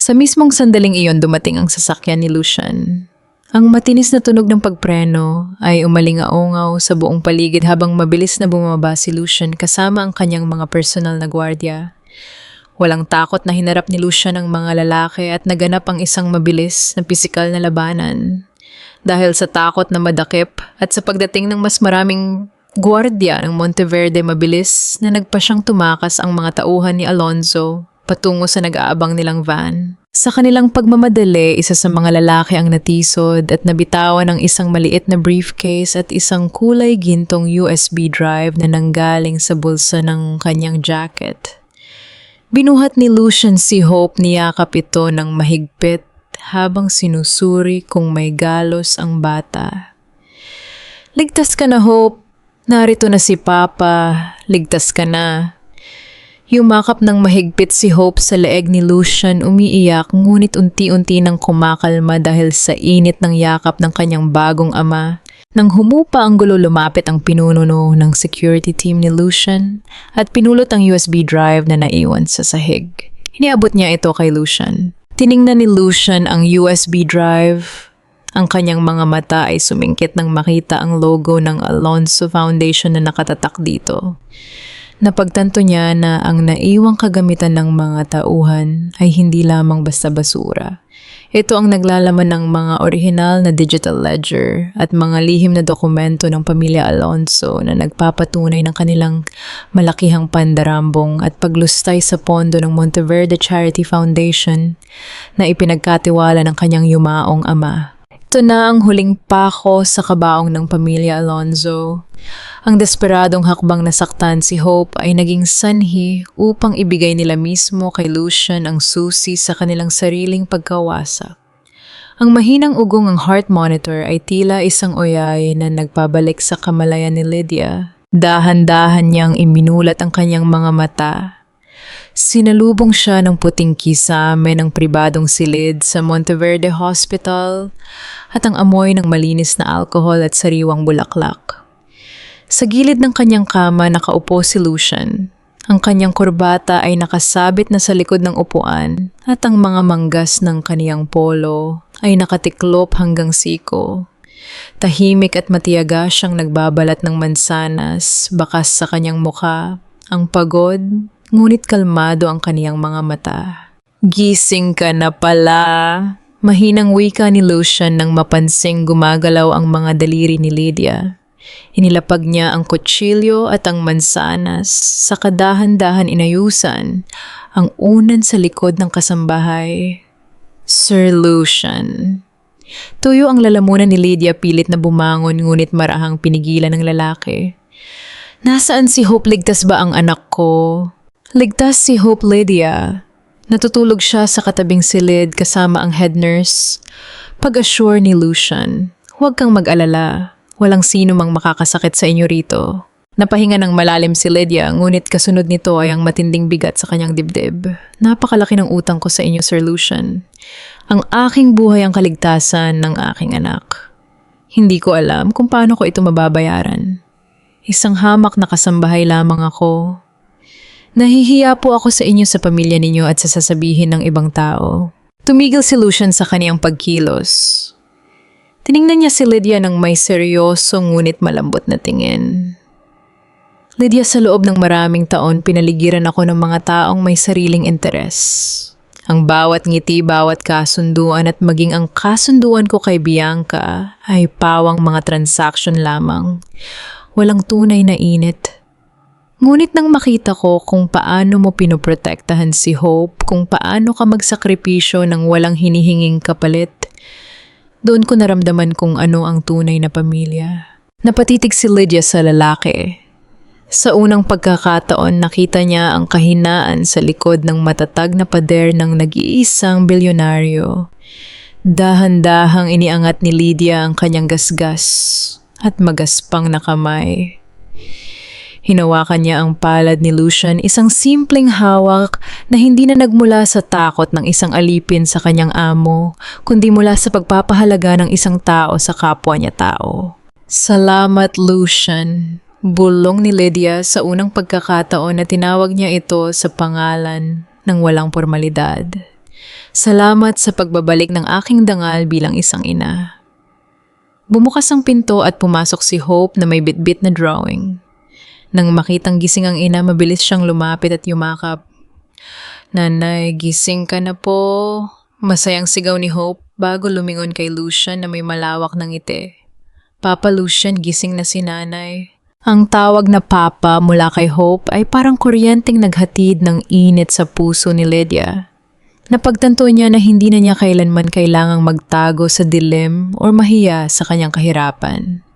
Sa mismong sandaling iyon dumating ang sasakyan ni Lucian. Ang matinis na tunog ng pagpreno ay umalingaongaw sa buong paligid habang mabilis na bumaba si Lucian kasama ang kanyang mga personal na gwardiya. Walang takot na hinarap ni Lucian ang mga lalaki at naganap ang isang mabilis na pisikal na labanan. Dahil sa takot na madakip at sa pagdating ng mas maraming gwardiya ng Monteverde, mabilis na nagpa siyang tumakas ang mga tauhan ni Alonzo patungo sa nag-aabang nilang van. Sa kanilang pagmamadali, isa sa mga lalaki ang natisod at nabitawan ng isang maliit na briefcase at isang kulay gintong USB drive na nanggaling sa bulsa ng kanyang jacket. Binuhat ni Lucian si Hope, niyakap ito ng mahigpit habang sinusuri kung may galos ang bata. Ligtas ka na, Hope. Narito na si Papa. Ligtas ka na. Yumakap ng mahigpit si Hope sa leeg ni Lucian, umiiyak ngunit unti-unti nang kumakalma dahil sa init ng yakap ng kanyang bagong ama. Nang humupa ang gulo, lumapit ang pinununo ng security team ni Lucian at pinulot ang USB drive na naiwan sa sahig. Iniabot niya ito kay Lucian. Tiningnan ni Lucian ang USB drive. Ang kanyang mga mata ay sumingkit nang makita ang logo ng Alonzo Foundation na nakatatak dito. Napagtanto niya na ang naiwang kagamitan ng mga tauhan ay hindi lamang basta basura. Ito ang naglalaman ng mga orihinal na digital ledger at mga lihim na dokumento ng pamilya Alonso na nagpapatunay ng kanilang malakihang pandarambong at paglustay sa pondo ng Monteverde Charity Foundation na ipinagkatiwala ng kanyang yumaong ama. Ito na ang huling pako sa kabaong ng pamilya Alonso. Ang desperadong hakbang nasaktan si Hope ay naging sanhi upang ibigay nila mismo kay Lucian ang susi sa kanilang sariling pagkawasak. Ang mahinang ugong ng heart monitor ay tila isang oyay na nagpabalik sa kamalayan ni Lydia. Dahan-dahan niyang iminulat ang kanyang mga mata. Sinalubong siya ng puting kisame ng pribadong silid sa Monteverde Hospital at ang amoy ng malinis na alcohol at sariwang bulaklak. Sa gilid ng kanyang kama nakaupo si Lucian. Ang kanyang kurbata ay nakasabit na sa likod ng upuan at ang mga manggas ng kaniyang polo ay nakatiklop hanggang siko. Tahimik at matiyaga siyang nagbabalat ng mansanas, bakas sa kanyang muka. Ang pagod, ngunit kalmado ang kaniyang mga mata. Gising ka na pala. Mahinang wika ni Lucian nang mapansing gumagalaw ang mga daliri ni Lydia. Inilapag niya ang kutsilyo at ang mansanas, sa kadahan-dahan inayusan ang unan sa likod ng kasambahay. Sir Lucian. Tuyo ang lalamunan ni Lydia, pilit na bumangon ngunit marahang pinigilan ng lalaki. Nasaan si Hope? Ligtas ba ang anak ko? Ligtas si Hope, Lydia. Natutulog siya sa katabing silid kasama ang head nurse. Pag-assure ni Lucian, huwag kang mag-alala. Walang sino mang makakasakit sa inyo rito. Napahinga ng malalim si Lydia, ngunit kasunod nito ay ang matinding bigat sa kanyang dibdib. Napakalaki ng utang ko sa inyo, Sir Lucian. Ang aking buhay ang kaligtasan ng aking anak. Hindi ko alam kung paano ko ito mababayaran. Isang hamak na kasambahay lamang ako. Nahihiya po ako sa inyo sa pamilya ninyo at sa sasabihin ng ibang tao. Tumigil si Lucian sa kaniyang pagkilos. Tiningnan niya si Lydia ng may seryoso ngunit malambot na tingin. Lydia, sa loob ng maraming taon, pinaligiran ako ng mga taong may sariling interes. Ang bawat ngiti, bawat kasunduan at maging ang kasunduan ko kay Bianca ay pawang mga transaction lamang. Walang tunay na init. Ngunit nang makita ko kung paano mo pinoprotektahan si Hope, kung paano ka magsakripisyo ng walang hinihinging kapalit, doon ko naramdaman kung ano ang tunay na pamilya. Napatitig si Lydia sa lalaki. Sa unang pagkakataon, nakita niya ang kahinaan sa likod ng matatag na pader ng nag-iisang bilyonaryo. Dahan-dahang iniangat ni Lydia ang kanyang gasgas at magaspang na kamay. Hinawakan niya ang palad ni Lucian, isang simpleng hawak na hindi na nagmula sa takot ng isang alipin sa kanyang amo, kundi mula sa pagpapahalaga ng isang tao sa kapwa niya tao. Salamat, Lucian. Bulong ni Lydia sa unang pagkakataon na tinawag niya ito sa pangalan ng walang formalidad. Salamat sa pagbabalik ng aking dangal bilang isang ina. Bumukas ang pinto at pumasok si Hope na may bitbit na drawing. Nang makitang gising ang ina, mabilis siyang lumapit at yumakap. Nanay, gising ka na po. Masayang sigaw ni Hope bago lumingon kay Lucian na may malawak ng ngiti. Papa Lucian, gising na si nanay. Ang tawag na papa mula kay Hope ay parang kuryenteng naghatid ng init sa puso ni Lydia. Napagtanto niya na hindi na niya kailanman kailangang magtago sa dilim o mahiya sa kanyang kahirapan.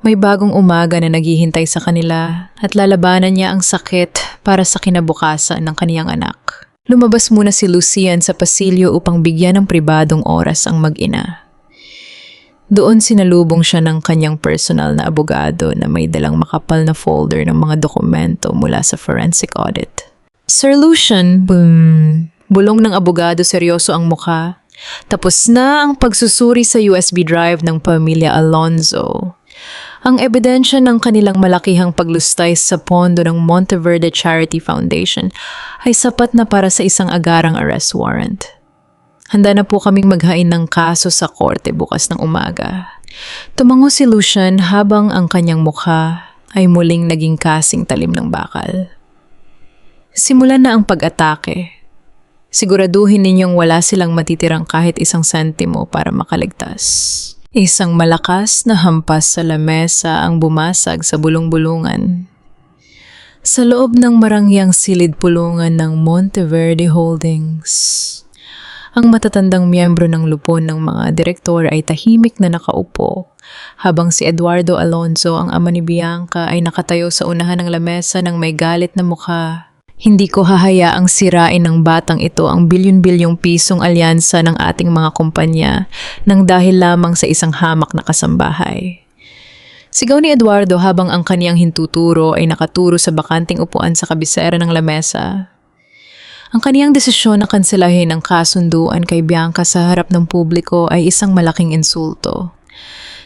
May bagong umaga na naghihintay sa kanila at lalabanan niya ang sakit para sa kinabukasan ng kaniyang anak. Lumabas muna si Lucian sa pasilyo upang bigyan ng pribadong oras ang mag-ina. Doon sinalubong siya ng kanyang personal na abogado na may dalang makapal na folder ng mga dokumento mula sa forensic audit. Sir Lucian, bulong ng abogado, seryoso ang mukha. Tapos na ang pagsusuri sa USB drive ng pamilya Alonso. Ang ebidensya ng kanilang malakihang paglustay sa pondo ng Monteverde Charity Foundation ay sapat na para sa isang agarang arrest warrant. Handa na po kaming maghain ng kaso sa korte bukas ng umaga. Tumango si Lucian habang ang kanyang mukha ay muling naging kasing talim ng bakal. Simulan na ang pag-atake. Siguraduhin ninyong wala silang matitirang kahit isang sentimo para makaligtas. Isang malakas na hampas sa lamesa ang bumasag sa bulong-bulungan. Sa loob ng marangyang silid-pulungan ng Monteverde Holdings, ang matatandang miyembro ng lupon ng mga direktor ay tahimik na nakaupo, habang si Eduardo Alonzo, ang ama ni Bianca, ay nakatayo sa unahan ng lamesa ng may galit na mukha. Hindi ko hahayaang sirain ng batang ito ang bilyon-bilyong pisong alyansa ng ating mga kumpanya nang dahil lamang sa isang hamak na kasambahay. Sigaw ni Eduardo habang ang kaniyang hintuturo ay nakaturo sa bakanting upuan sa kabisera ng lamesa. Ang kaniyang desisyon na kanselahin ang kasunduan kay Bianca sa harap ng publiko ay isang malaking insulto.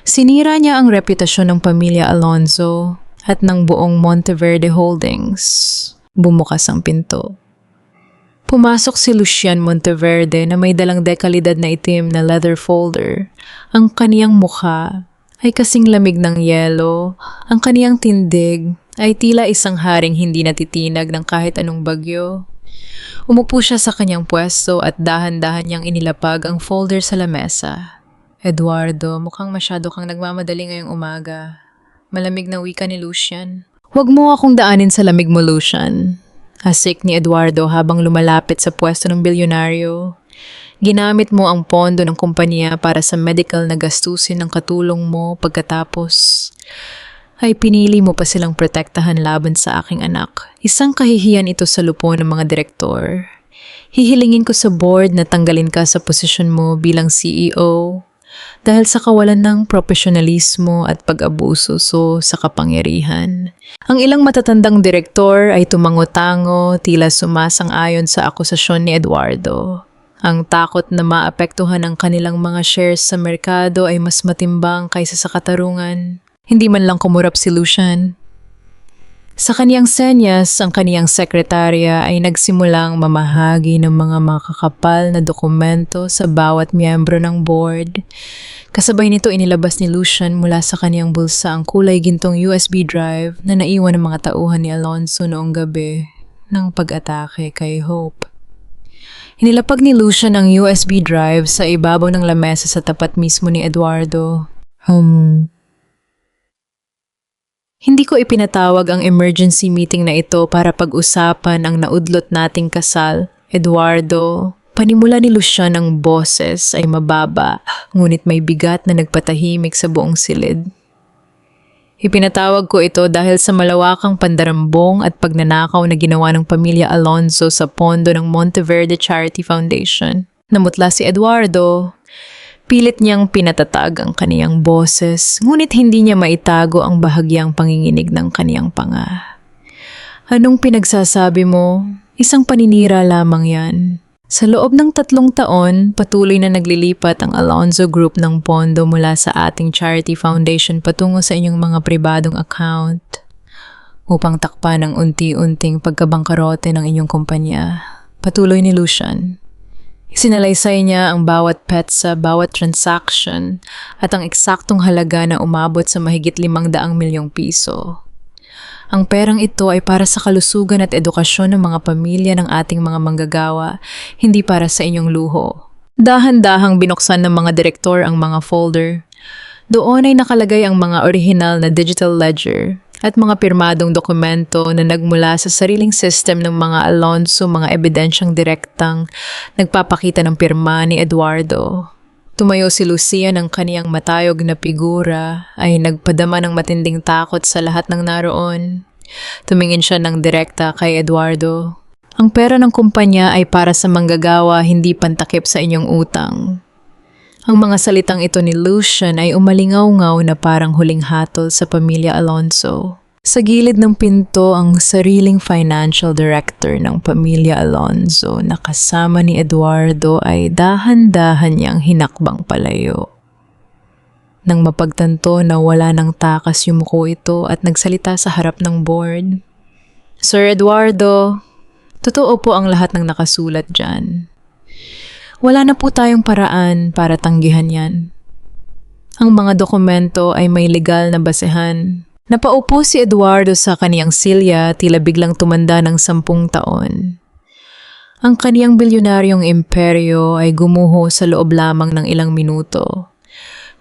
Sinira niya ang reputasyon ng pamilya Alonzo at ng buong Monteverde Holdings. Bumukas ang pinto. Pumasok si Lucian Monteverde na may dalang dekalidad na itim na leather folder. Ang kaniyang mukha ay kasing lamig ng yelo. Ang kaniyang tindig ay tila isang haring hindi natitinag ng kahit anong bagyo. Umupo siya sa kanyang pwesto at dahan-dahan niyang inilapag ang folder sa lamesa. Eduardo, mukhang masyado kang nagmamadali ngayong umaga. Malamig na wika ni Lucian. Huwag mo akong daanin sa lamig mo, Lucian. Hasik ni Eduardo habang lumalapit sa pwesto ng bilyonaryo. Ginamit mo ang pondo ng kumpanya para sa medical na gastusin ng katulong mo pagkatapos ay pinili mo pa silang protektahan laban sa aking anak. Isang kahihiyan ito sa lupon ng mga direktor. Hihilingin ko sa board na tanggalin ka sa posisyon mo bilang CEO dahil sa kawalan ng profesionalismo at pag-abuso sa kapangyarihan. Ang ilang matatandang direktor ay tumango-tango, tila sumasang-ayon sa akusasyon ni Eduardo. Ang takot na maapektuhan ang kanilang mga shares sa merkado ay mas matimbang kaysa sa katarungan. Hindi man lang kumurap si Lucian. Sa kaniyang senyas, ang kaniyang sekretarya ay nagsimulang mamahagi ng mga makakapal na dokumento sa bawat miyembro ng board. Kasabay nito inilabas ni Lucian mula sa kaniyang bulsa ang kulay gintong USB drive na naiwan ng mga tauhan ni Alonzo noong gabi ng pag-atake kay Hope. Inilapag ni Lucian ang USB drive sa ibabaw ng lamesa sa tapat mismo ni Eduardo. Hindi ko ipinatawag ang emergency meeting na ito para pag-usapan ang naudlot nating kasal, Eduardo. Panimula ni Lucian ang boses ay mababa, ngunit may bigat na nagpatahimik sa buong silid. Ipinatawag ko ito dahil sa malawakang pandarambong at pagnanakaw na ginawa ng pamilya Alonzo sa pondo ng Monteverde Charity Foundation. Namutla si Eduardo. Pilit niyang pinatatag ang kaniyang boses, ngunit hindi niya maitago ang bahagyang panginginig ng kaniyang panga. Anong pinagsasabi mo? Isang paninira lamang yan. Sa loob ng 3 taon, patuloy na naglilipat ang Alonzo Group ng pondo mula sa ating charity foundation patungo sa inyong mga pribadong account upang takpan ang unti-unting pagkabangkarote ng inyong kumpanya. Patuloy ni Lucian. Sinalaysay niya ang bawat petsa, bawat transaction at ang eksaktong halaga na umabot sa mahigit 500 milyong piso. Ang perang ito ay para sa kalusugan at edukasyon ng mga pamilya ng ating mga manggagawa, hindi para sa inyong luho. Dahan-dahang binuksan ng mga direktor ang mga folder. Doon ay nakalagay ang mga original na digital ledger at mga pirmadong dokumento na nagmula sa sariling system ng mga Alonzo, mga ebidensyang direktang nagpapakita ng pirma ni Eduardo. Tumayo si Lucia ng kaniyang matayog na figura ay nagpadama ng matinding takot sa lahat ng naroon. Tumingin siya ng direkta kay Eduardo. Ang pera ng kumpanya ay para sa manggagawa, hindi pantakip sa inyong utang. Ang mga salitang ito ni Lucian ay umalingaw-ngaw na parang huling hatol sa pamilya Alonzo. Sa gilid ng pinto ang sariling financial director ng pamilya Alonzo na kasama ni Eduardo ay dahan-dahan niyang hinakbang palayo. Nang mapagtanto na wala ng takas yumuko ito at nagsalita sa harap ng board. Sir Eduardo, totoo po ang lahat ng nakasulat dyan. Wala na po tayong paraan para tanggihan yan. Ang mga dokumento ay may legal na basehan. Napaupo si Eduardo sa kaniyang silya, tila biglang tumanda ng 10 taon. Ang kaniyang bilyonaryong imperyo ay gumuho sa loob lamang ng ilang minuto.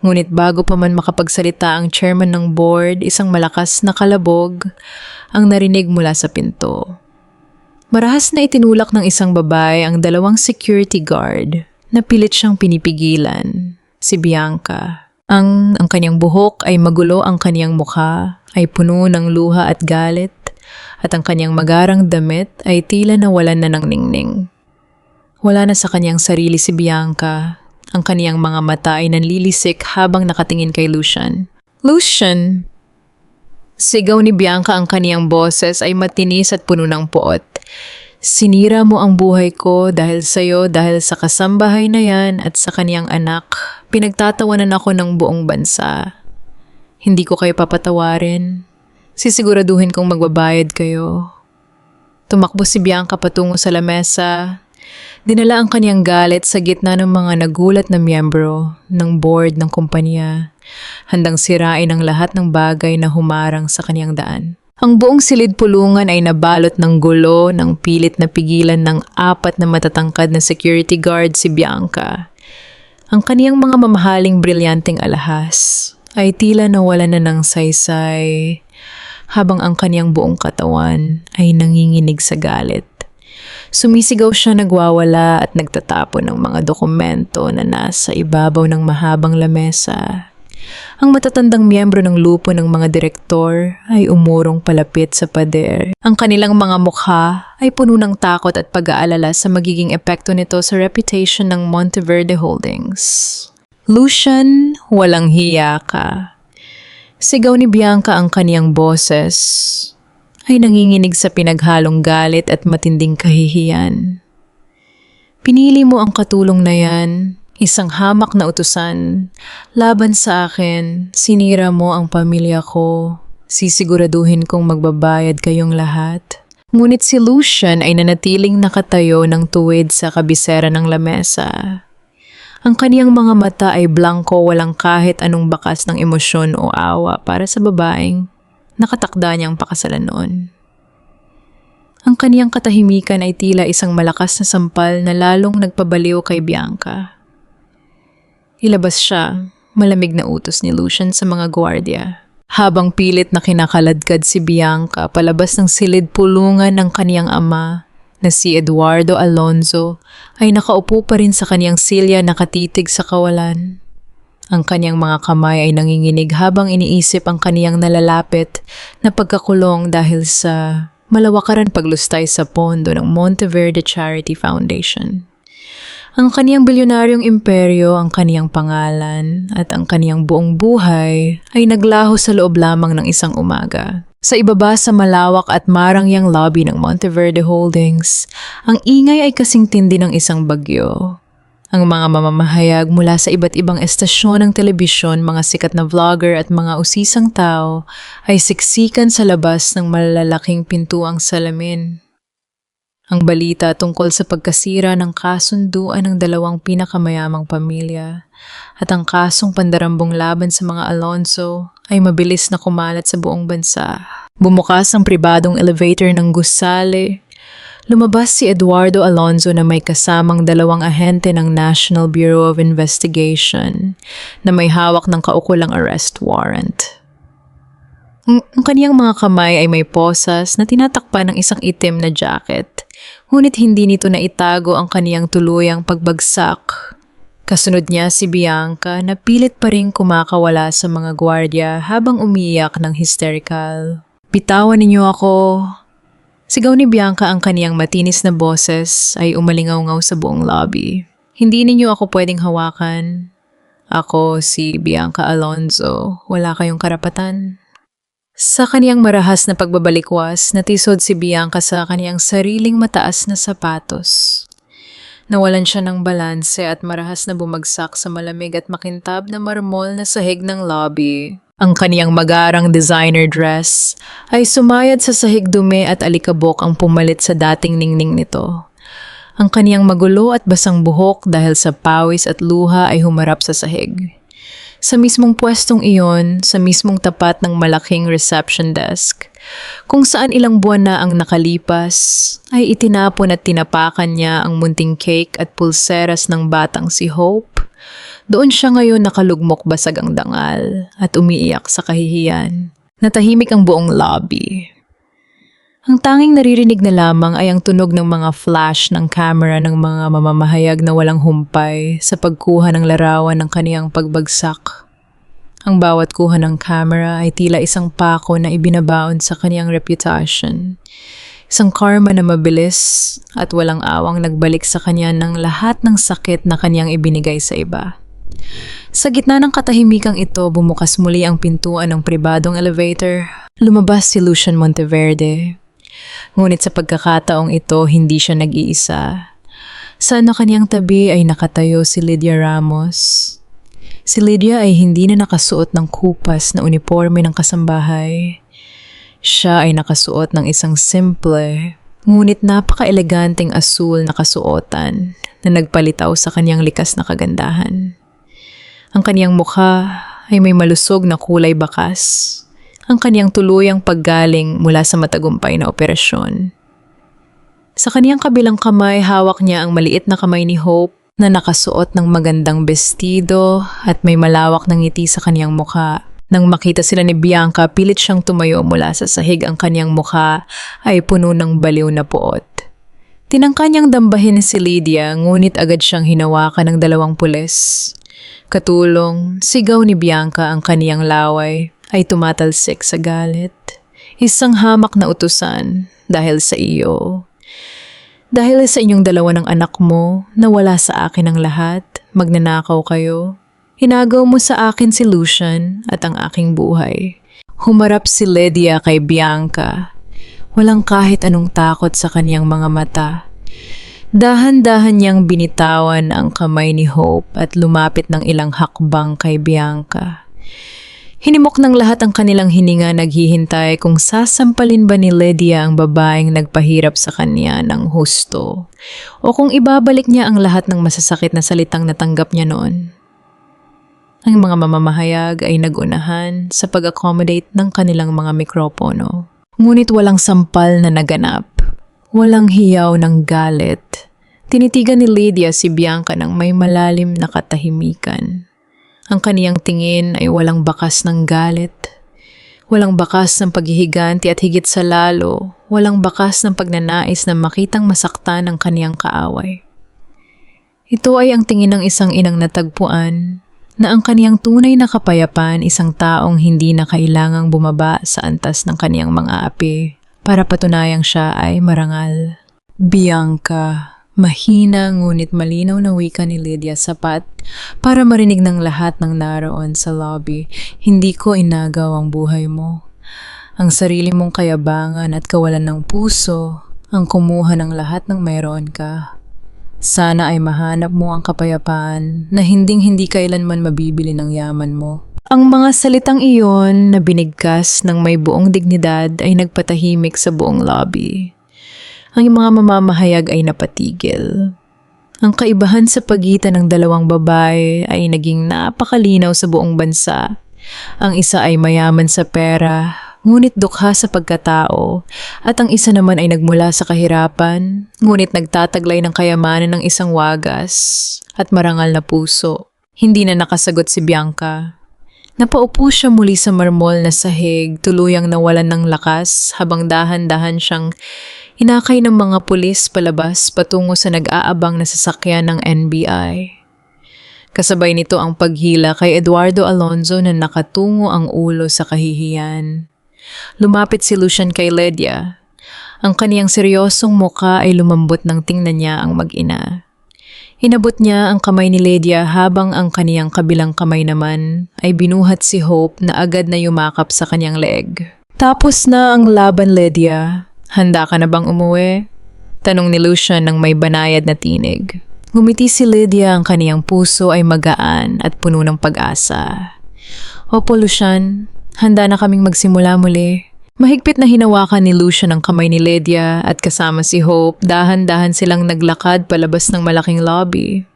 Ngunit bago pa man makapagsalita ang chairman ng board, isang malakas na kalabog ang narinig mula sa pinto. Marahas na itinulak ng isang babae ang dalawang security guard na pilit siyang pinipigilan, si Bianca. Ang kanyang buhok ay magulo, ang kanyang mukha ay puno ng luha at galit, at ang kanyang magarang damit ay tila nawalan na ng ningning. Wala na sa kanyang sarili si Bianca. Ang kaniyang mga mata ay nanlilisik habang nakatingin kay Lucian. Lucian! Sigaw ni Bianca, ang kaniyang boses ay matinis at puno ng poot. Sinira mo ang buhay ko dahil sa'yo, dahil sa kasambahay na yan at sa kaniyang anak. Pinagtatawanan ako ng buong bansa. Hindi ko kayo papatawarin. Sisiguraduhin kong magbabayad kayo. Tumakbo si Bianca patungo sa lamesa. Dinala ang kaniyang galit sa gitna ng mga nagulat na miyembro ng board ng kumpanya, handang sirain ang lahat ng bagay na humarang sa kaniyang daan. Ang buong silid pulungan ay nabalot ng gulo, ng pilit na pigilan ng 4 na matatangkad na security guard si Bianca. Ang kaniyang mga mamahaling brilyanteng alahas ay tila nawalan na ng saysay, habang ang kaniyang buong katawan ay nanginginig sa galit. Sumisigaw siya, nagwawala at nagtatapon ng mga dokumento na nasa ibabaw ng mahabang lamesa. Ang matatandang miyembro ng lupo ng mga direktor ay umurong palapit sa pader. Ang kanilang mga mukha ay puno ng takot at pag-aalala sa magiging epekto nito sa reputation ng Monteverde Holdings. Lucian, walang hiya ka. Sigaw ni Bianca, ang kaniyang boses ay nanginginig sa pinaghalong galit at matinding kahihiyan. Pinili mo ang katulong na yan, isang hamak na utusan, laban sa akin, sinira mo ang pamilya ko, sisiguraduhin kong magbabayad kayong lahat. Ngunit si Lucian ay nanatiling nakatayo ng tuwid sa kabisera ng lamesa. Ang kaniyang mga mata ay blanko, walang kahit anong bakas ng emosyon o awa para sa babaeng nakatakda niyang pakasalan noon. Ang kaniyang katahimikan ay tila isang malakas na sampal na lalong nagpabaliw kay Bianca. Ilabas siya, malamig na utos ni Lucian sa mga gwardiya. Habang pilit na kinakaladkad si Bianca palabas ng silid pulungan ng kaniyang ama na si Eduardo Alonzo ay nakaupo pa rin sa kaniyang silya, nakatitig sa kawalan. Ang kaniyang mga kamay ay nanginginig habang iniisip ang kaniyang nalalapit na pagkakulong dahil sa malawakaran paglustay sa pondo ng Monteverde Charity Foundation. Ang kaniyang bilyonaryong imperyo, ang kaniyang pangalan at ang kaniyang buong buhay ay naglaho sa loob lamang ng isang umaga. Sa ibaba sa malawak at marangyang lobby ng Monteverde Holdings, ang ingay ay kasing tindi ng isang bagyo. Ang mga mamamahayag mula sa iba't ibang estasyon ng telebisyon, mga sikat na vlogger at mga usisang tao ay siksikan sa labas ng malalaking pintuang salamin. Ang balita tungkol sa pagkasira ng kasunduan ng 2 pinakamayamang pamilya at ang kasong pandarambong laban sa mga Alonzo ay mabilis na kumalat sa buong bansa. Bumukas ang pribadong elevator ng gusali. Lumabas si Eduardo Alonzo na may kasamang 2 ahente ng National Bureau of Investigation na may hawak ng kaukulang arrest warrant. Ang kaniyang mga kamay ay may posas na tinatakpan ng isang itim na jacket, ngunit hindi nito na itago ang kaniyang tuluyang pagbagsak. Kasunod niya si Bianca na pilit pa ring kumakawala sa mga gwardiya habang umiiyak ng hysterical. "Bitawan ninyo ako!" Sigaw ni Bianca, ang kaniyang matinis na boses ay umalingaw-ngaw sa buong lobby. "Hindi ninyo ako pwedeng hawakan. Ako si Bianca Alonzo. Wala kayong karapatan." Sa kaniyang marahas na pagbabalikwas, natisod si Bianca sa kaniyang sariling mataas na sapatos. Nawalan siya ng balanse at marahas na bumagsak sa malamig at makintab na marmol na sahig ng lobby. Ang kaniyang magarang designer dress ay sumayad sa sahig, dumi at alikabok ang pumalit sa dating ningning nito. Ang kaniyang magulo at basang buhok dahil sa pawis at luha ay humarap sa sahig. Sa mismong pwestong iyon, sa mismong tapat ng malaking reception desk, Kung saan ilang buwan na ang nakalipas, ay itinapon at tinapakan niya ang munting cake at pulseras ng batang si Hope. Doon siya ngayon nakalugmok basag ang dangal at umiiyak sa kahihiyan. Natahimik ang buong lobby. Ang tanging naririnig na lamang ay ang tunog ng mga flash ng camera ng mga mamamahayag na walang humpay sa pagkuha ng larawan ng kaniyang pagbagsak. Ang bawat kuha ng camera ay tila isang pako na ibinabaon sa kaniyang reputation. Isang karma na mabilis at walang awang nagbalik sa kanya ng lahat ng sakit na kaniyang ibinigay sa iba. Sa gitna ng katahimikang ito, bumukas muli ang pintuan ng pribadong elevator. Lumabas si Lucian Monteverde. Ngunit sa pagkakataong ito, hindi siya nag-iisa. Sa kaniyang tabi ay nakatayo si Lydia Ramos. Si Lydia ay hindi na nakasuot ng kupas na uniforme ng kasambahay. Siya ay nakasuot ng isang simple, ngunit napaka-eleganteng asul na kasuotan na nagpalitaw sa kaniyang likas na kagandahan. Ang kaniyang mukha ay may malusog na kulay bakas. Ang kaniyang tuluyang paggaling mula sa matagumpay na operasyon. Sa kaniyang kabilang kamay, hawak niya ang maliit na kamay ni Hope na nakasuot ng magandang bestido at may malawak na ngiti sa kaniyang mukha. Nang makita sila ni Bianca, pilit siyang tumayo mula sa sahig. Ang kaniyang mukha ay puno ng baliw na puot. Tinangka niyang dambahin si Lydia, ngunit agad siyang hinawakan ng dalawang pulis. Katulong, sigaw ni Bianca, ang kaniyang laway ay tumatalsik sa galit. Isang hamak na utusan dahil sa iyo. Dahil sa inyong dalawa ng anak mo, nawala sa akin ang lahat, magnanakaw kayo. Hinagaw mo sa akin si Lucian at ang aking buhay. Humarap si Lydia kay Bianca. Walang kahit anong takot sa kaniyang mga mata. Dahan-dahan niyang binitawan ang kamay ni Hope at lumapit ng ilang hakbang kay Bianca. Hinimok ng lahat ang kanilang hininga, naghihintay kung sasampalin ba ni Lydia ang babaeng nagpahirap sa kanya ng husto o kung ibabalik niya ang lahat ng masasakit na salitang natanggap niya noon. Ang mga mamamahayag ay nagunahan sa pag-accommodate ng kanilang mga mikropono. Ngunit walang sampal na naganap, walang hiyaw ng galit. Tinitigan ni Lydia si Bianca ng may malalim na katahimikan. Ang kaniyang tingin ay walang bakas ng galit, walang bakas ng paghihiganti at higit sa lalo, walang bakas ng pagnanais na makitang masaktan ang kaniyang kaaway. Ito ay ang tingin ng isang inang natagpuan na ang kaniyang tunay na kapayapaan, isang taong hindi na kailangang bumaba sa antas ng kaniyang mga api para patunayang siya ay marangal. Bianca. Mahina ngunit malinaw na wika ni Lydia, sapat para marinig ng lahat ng naroon sa lobby. Hindi ko inagaw ang buhay mo. Ang sarili mong kayabangan at kawalan ng puso ang kumuha ng lahat ng mayroon ka. Sana ay mahanap mo ang kapayapaan na hinding-hindi kailanman mabibili ng yaman mo. Ang mga salitang iyon na binigkas ng may buong dignidad ay nagpatahimik sa buong lobby. Ang mga mamamahayag ay napatigil. Ang kaibahan sa pagitan ng dalawang babae ay naging napakalinaw sa buong bansa. Ang isa ay mayaman sa pera, ngunit dukha sa pagkatao, at ang isa naman ay nagmula sa kahirapan, ngunit nagtataglay ng kayamanan ng isang wagas at marangal na puso. Hindi na nakasagot si Bianca. Napaupo siya muli sa marmol na sahig, tuluyang nawalan ng lakas habang dahan-dahan siyang inakay ng mga pulis palabas patungo sa nag-aabang na sasakyan ng NBI. Kasabay nito ang paghila kay Eduardo Alonzo na nakatungo ang ulo sa kahihiyan. Lumapit si Lucian kay Lydia. Ang kaniyang seryosong muka ay lumambot nang tingnan niya ang mag-ina. Inabot niya ang kamay ni Lydia habang ang kaniyang kabilang kamay naman ay binuhat si Hope na agad na yumakap sa kaniyang leeg. Tapos na ang laban, Lydia. Handa ka na bang umuwi? Tanong ni Lucian ng may banayad na tinig. Ngumiti si Lydia, ang kaniyang puso ay magaan at puno ng pag-asa. Opo, Lucian. Handa na kaming magsimula muli. Mahigpit na hinawakan ni Lucian ang kamay ni Lydia at kasama si Hope, dahan-dahan silang naglakad palabas ng malaking lobby.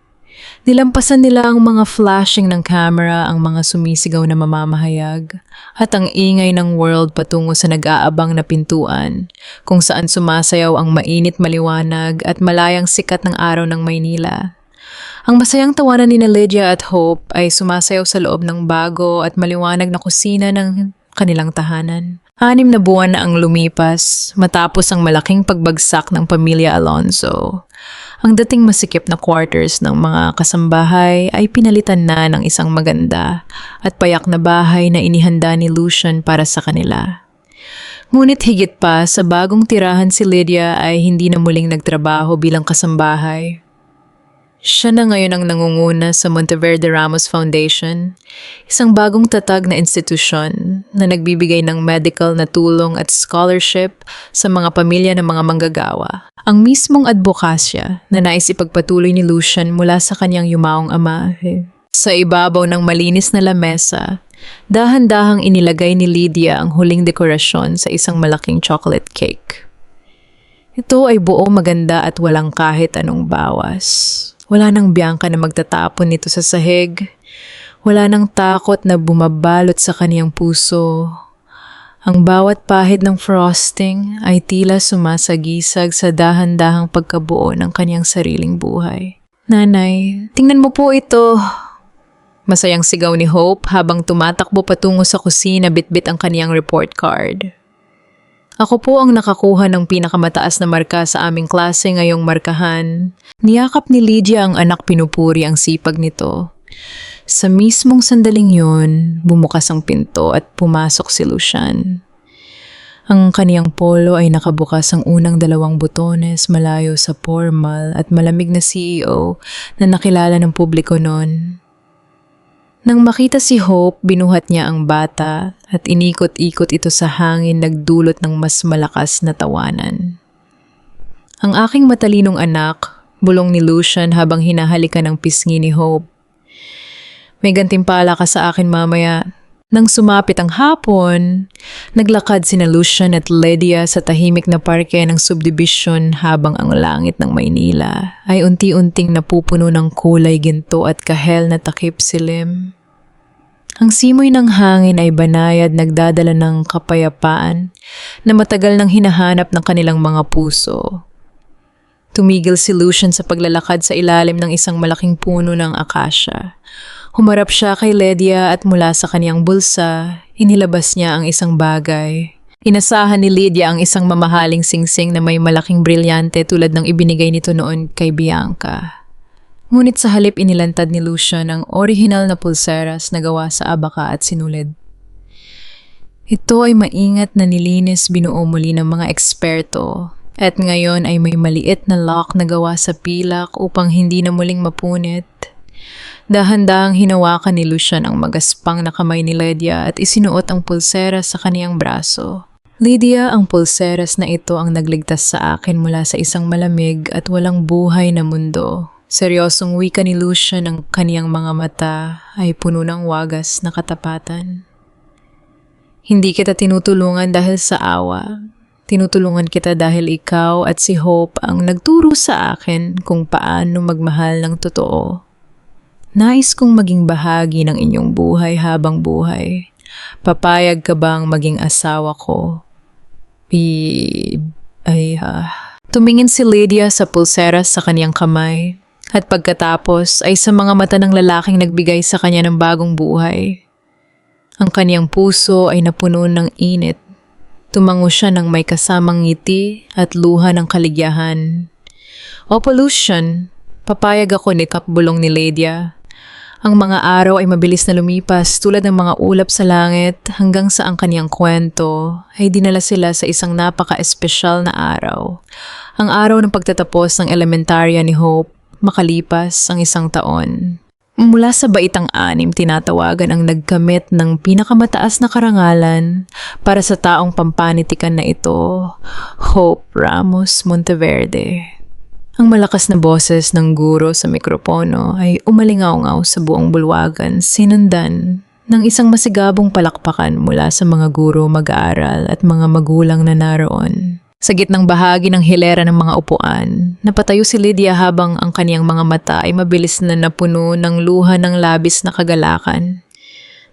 Nilampasan nila ang mga flashing ng camera, ang mga sumisigaw na mamamahayag, at ang ingay ng world patungo sa nag-aabang na pintuan, kung saan sumasayaw ang mainit maliwanag at malayang sikat ng araw ng Maynila. Ang masayang tawanan ni Lydia at Hope ay sumasayaw sa loob ng bago at maliwanag na kusina ng kanilang tahanan. 6 na buwan na ang lumipas matapos ang malaking pagbagsak ng pamilya Alonzo. Ang dating masikip na quarters ng mga kasambahay ay pinalitan na ng isang maganda at payak na bahay na inihanda ni Lucian para sa kanila. Ngunit higit pa sa bagong tirahan, si Lydia ay hindi na muling nagtrabaho bilang kasambahay. Siya na ngayon ang nangunguna sa Monteverde Ramos Foundation, isang bagong tatag na institusyon na nagbibigay ng medical na tulong at scholarship sa mga pamilya ng mga manggagawa. Ang mismong advokasya na nais ipagpatuloy ni Lucian mula sa kanyang yumaong ama. Sa ibabaw ng malinis na lamesa, dahan-dahang inilagay ni Lydia ang huling dekorasyon sa isang malaking chocolate cake. Ito ay buo, maganda at walang kahit anong bawas. Wala nang Bianca na magtatapon nito sa sahig. Wala nang takot na bumabalot sa kaniyang puso. Ang bawat pahid ng frosting ay tila sumasagisag sa dahan-dahang pagkabuo ng kaniyang sariling buhay. Nanay, tingnan mo po ito. Masayang sigaw ni Hope habang tumatakbo patungo sa kusina, bitbit ang kaniyang report card. Ako po ang nakakuha ng pinakamataas na marka sa aming klase ngayong markahan. Niyakap ni Lydia ang anak, pinupuri ang sipag nito. Sa mismong sandaling yun, bumukas ang pinto at pumasok si Lucian. Ang kaniyang polo ay nakabukas ang unang 2 butones malayo sa formal at malamig na CEO na nakilala ng publiko noon. Nang makita si Hope, binuhat niya ang bata at inikot-ikot ito sa hangin, nagdulot ng mas malakas na tawanan. Ang aking matalinong anak, bulong ni Lucian habang hinahalikan ng pisngi ni Hope. May gantimpala ka sa akin mamaya. Nang sumapit ang hapon, naglakad sina Lucian at Lydia sa tahimik na parke ng subdivision habang ang langit ng Maynila ay unti-unting napupuno ng kulay ginto at kahel na takip silim. Ang simoy ng hangin ay banayad, nagdadala ng kapayapaan na matagal nang hinahanap ng kanilang mga puso. Tumigil si Lucian sa paglalakad sa ilalim ng isang malaking puno ng akasya. Humarap siya kay Lydia at mula sa kaniyang bulsa, inilabas niya ang isang bagay. Inasahan ni Lydia ang isang mamahaling singsing na may malaking brilyante tulad ng ibinigay nito noon kay Bianca. Ngunit sa halip, inilantad ni Lucian ang original na pulseras na gawa sa abaka at sinulid. Ito ay maingat na nilinis, binuo muli ng mga eksperto at ngayon ay may maliit na lock na gawa sa pilak upang hindi na muling mapunit. Dahan-dahang hinawakan ni Lucian ang magaspang na kamay ni Lydia at isinuot ang pulseras sa kaniyang braso. Lydia, ang pulseras na ito ang nagligtas sa akin mula sa isang malamig at walang buhay na mundo. Seryosong wika ni Lucian, ang kaniyang mga mata ay puno ng wagas na katapatan. Hindi kita tinutulungan dahil sa awa. Tinutulungan kita dahil ikaw at si Hope ang nagturo sa akin kung paano magmahal ng totoo. Nais kong maging bahagi ng inyong buhay habang buhay. Papayag ka bang maging asawa ko? Tumingin si Lydia sa pulseras sa kaniyang kamay. At pagkatapos ay sa mga mata ng lalaking nagbigay sa kanya ng bagong buhay. Ang kaniyang puso ay napuno ng init. Tumango siya ng may kasamang ngiti at luha ng kaligayahan. Opo, Lucian, papayag ako, ni kapbulong ni Lydia. Ang mga araw ay mabilis na lumipas tulad ng mga ulap sa langit hanggang sa ang kaniyang kwento ay dinala sila sa isang napaka-espesyal na araw. Ang araw ng pagtatapos ng elementarya ni Hope. Makalipas ang 1 taon. Mula sa baitang 6, tinatawagan ang nagkamit ng pinakamataas na karangalan para sa taong pampanitikan na ito, Hope Ramos Monteverde. Ang malakas na boses ng guro sa mikropono ay umalingaw-ngaw sa buong bulwagan, sinundan ng isang masigabong palakpakan mula sa mga guro, mag-aaral at mga magulang na naroon. Sa gitnang bahagi ng hilera ng mga upuan, napatayo si Lydia habang ang kaniyang mga mata ay mabilis na napuno ng luha ng labis na kagalakan.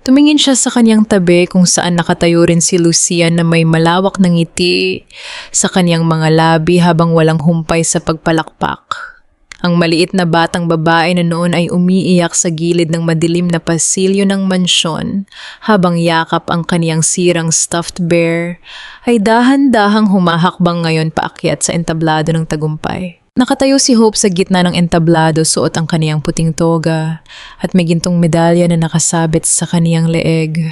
Tumingin siya sa kaniyang tabi kung saan nakatayo rin si Lucian na may malawak na ngiti sa kaniyang mga labi habang walang humpay sa pagpalakpak. Ang maliit na batang babae na noon ay umiiyak sa gilid ng madilim na pasilyo ng mansyon habang yakap ang kaniyang sirang stuffed bear ay dahan-dahang humahakbang ngayon paakyat sa entablado ng tagumpay. Nakatayo si Hope sa gitna ng entablado, suot ang kaniyang puting toga at may gintong medalya na nakasabit sa kaniyang leeg.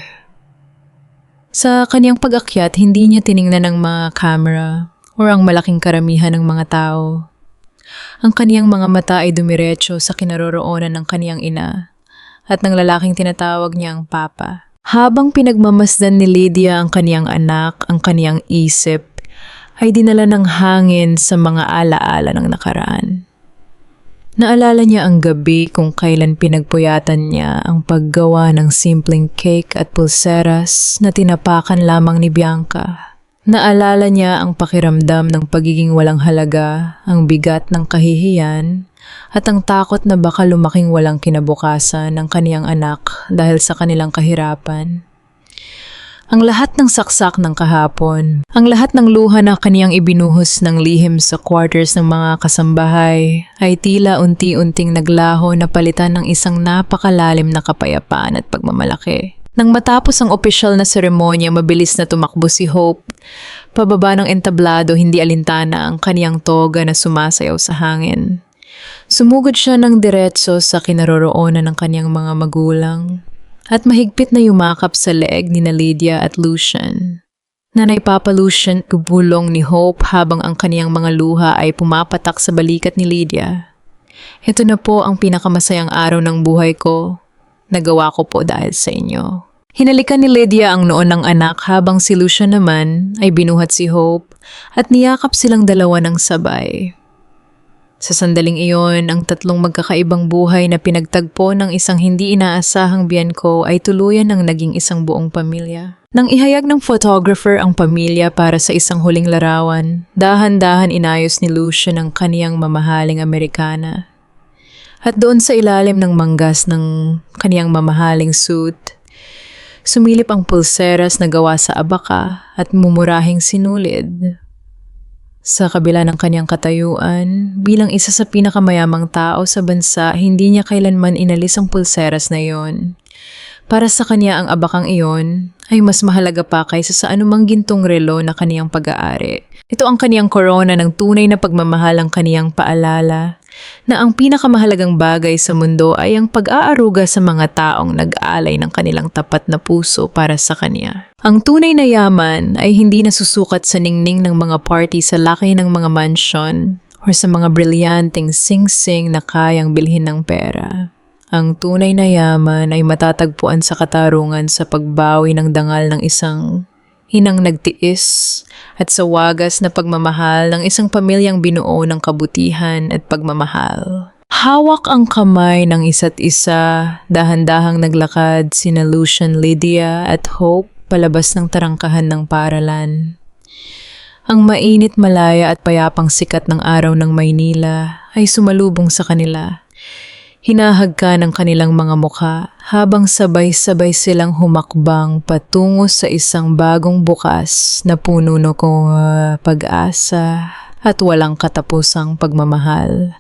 Sa kaniyang pag-akyat, hindi niya tiningnan ng mga camera o ang malaking karamihan ng mga tao. Ang kaniyang mga mata ay dumiretso sa kinaroroonan ng kaniyang ina at ng lalaking tinatawag niyang Papa. Habang pinagmamasdan ni Lydia ang kaniyang anak, ang kaniyang isip ay dinala ng hangin sa mga alaala ng nakaraan. Naalala niya ang gabi kung kailan pinagpuyatan niya ang paggawa ng simpleng cake at pulseras na tinapakan lamang ni Bianca. Naalala niya ang pakiramdam ng pagiging walang halaga, ang bigat ng kahihiyan, at ang takot na baka lumaking walang kinabukasan ng kaniyang anak dahil sa kanilang kahirapan. Ang lahat ng saksak ng kahapon, ang lahat ng luha na kaniyang ibinuhos ng lihim sa quarters ng mga kasambahay ay tila unti-unting naglaho na palitan ng isang napakalalim na kapayapaan at pagmamalaki. Nang matapos ang opisyal na seremonya, mabilis na tumakbo si Hope. Pababa ng entablado, hindi alintana ang kaniyang toga na sumasayaw sa hangin. Sumugod siya ng diretso sa kinaroroonan ng kaniyang mga magulang at mahigpit na yumakap sa leeg ni Lydia at Lucian. Nanay Papa Lucian, gubulong ni Hope habang ang kaniyang mga luha ay pumapatak sa balikat ni Lydia. Ito na po ang pinakamasayang araw ng buhay ko. Nagawa ko po dahil sa inyo. Hinalikan ni Lydia ang noon ng anak habang si Lucian naman ay binuhat si Hope at niyakap silang dalawa ng sabay. Sa sandaling iyon, ang tatlong magkakaibang buhay na pinagtagpo ng isang hindi inaasahang biyanko ay tuluyan ng naging isang buong pamilya. Nang ihayag ng photographer ang pamilya para sa isang huling larawan, dahan-dahan inayos ni Lucian ang kaniyang mamahaling Amerikana. At doon sa ilalim ng manggas ng kaniyang mamahaling suit, sumilip ang pulseras na gawa sa abaka at mumurahing sinulid. Sa kabila ng kaniyang katayuan, bilang isa sa pinakamayamang tao sa bansa, hindi niya kailanman inalis ang pulseras na iyon. Para sa kanya ang abakang iyon ay mas mahalaga pa kaysa sa anumang gintong relo na kaniyang pag-aari. Ito ang kaniyang korona ng tunay na pagmamahal, ang kaniyang paalala na ang pinakamahalagang bagay sa mundo ay ang pag-aaruga sa mga taong nag-aalay ng kanilang tapat na puso para sa kanya. Ang tunay na yaman ay hindi nasusukat sa ningning ng mga party sa laki ng mga mansion o sa mga brilyanteng sing-sing na kayang bilhin ng pera. Ang tunay na yaman ay matatagpuan sa katarungan sa pagbawi ng dangal ng isang inang nagtiis at sa wagas na pagmamahal ng isang pamilyang binuo ng kabutihan at pagmamahal. Hawak ang kamay ng isa't isa, dahan-dahang naglakad sina Lucian, Lydia at Hope palabas ng tarangkahan ng paaralan. Ang mainit, malaya at payapang sikat ng araw ng Maynila ay sumalubong sa kanila. Hinahagka ng kanilang mga mukha habang sabay-sabay silang humakbang patungo sa isang bagong bukas na puno ng pag-asa at walang katapusang pagmamahal.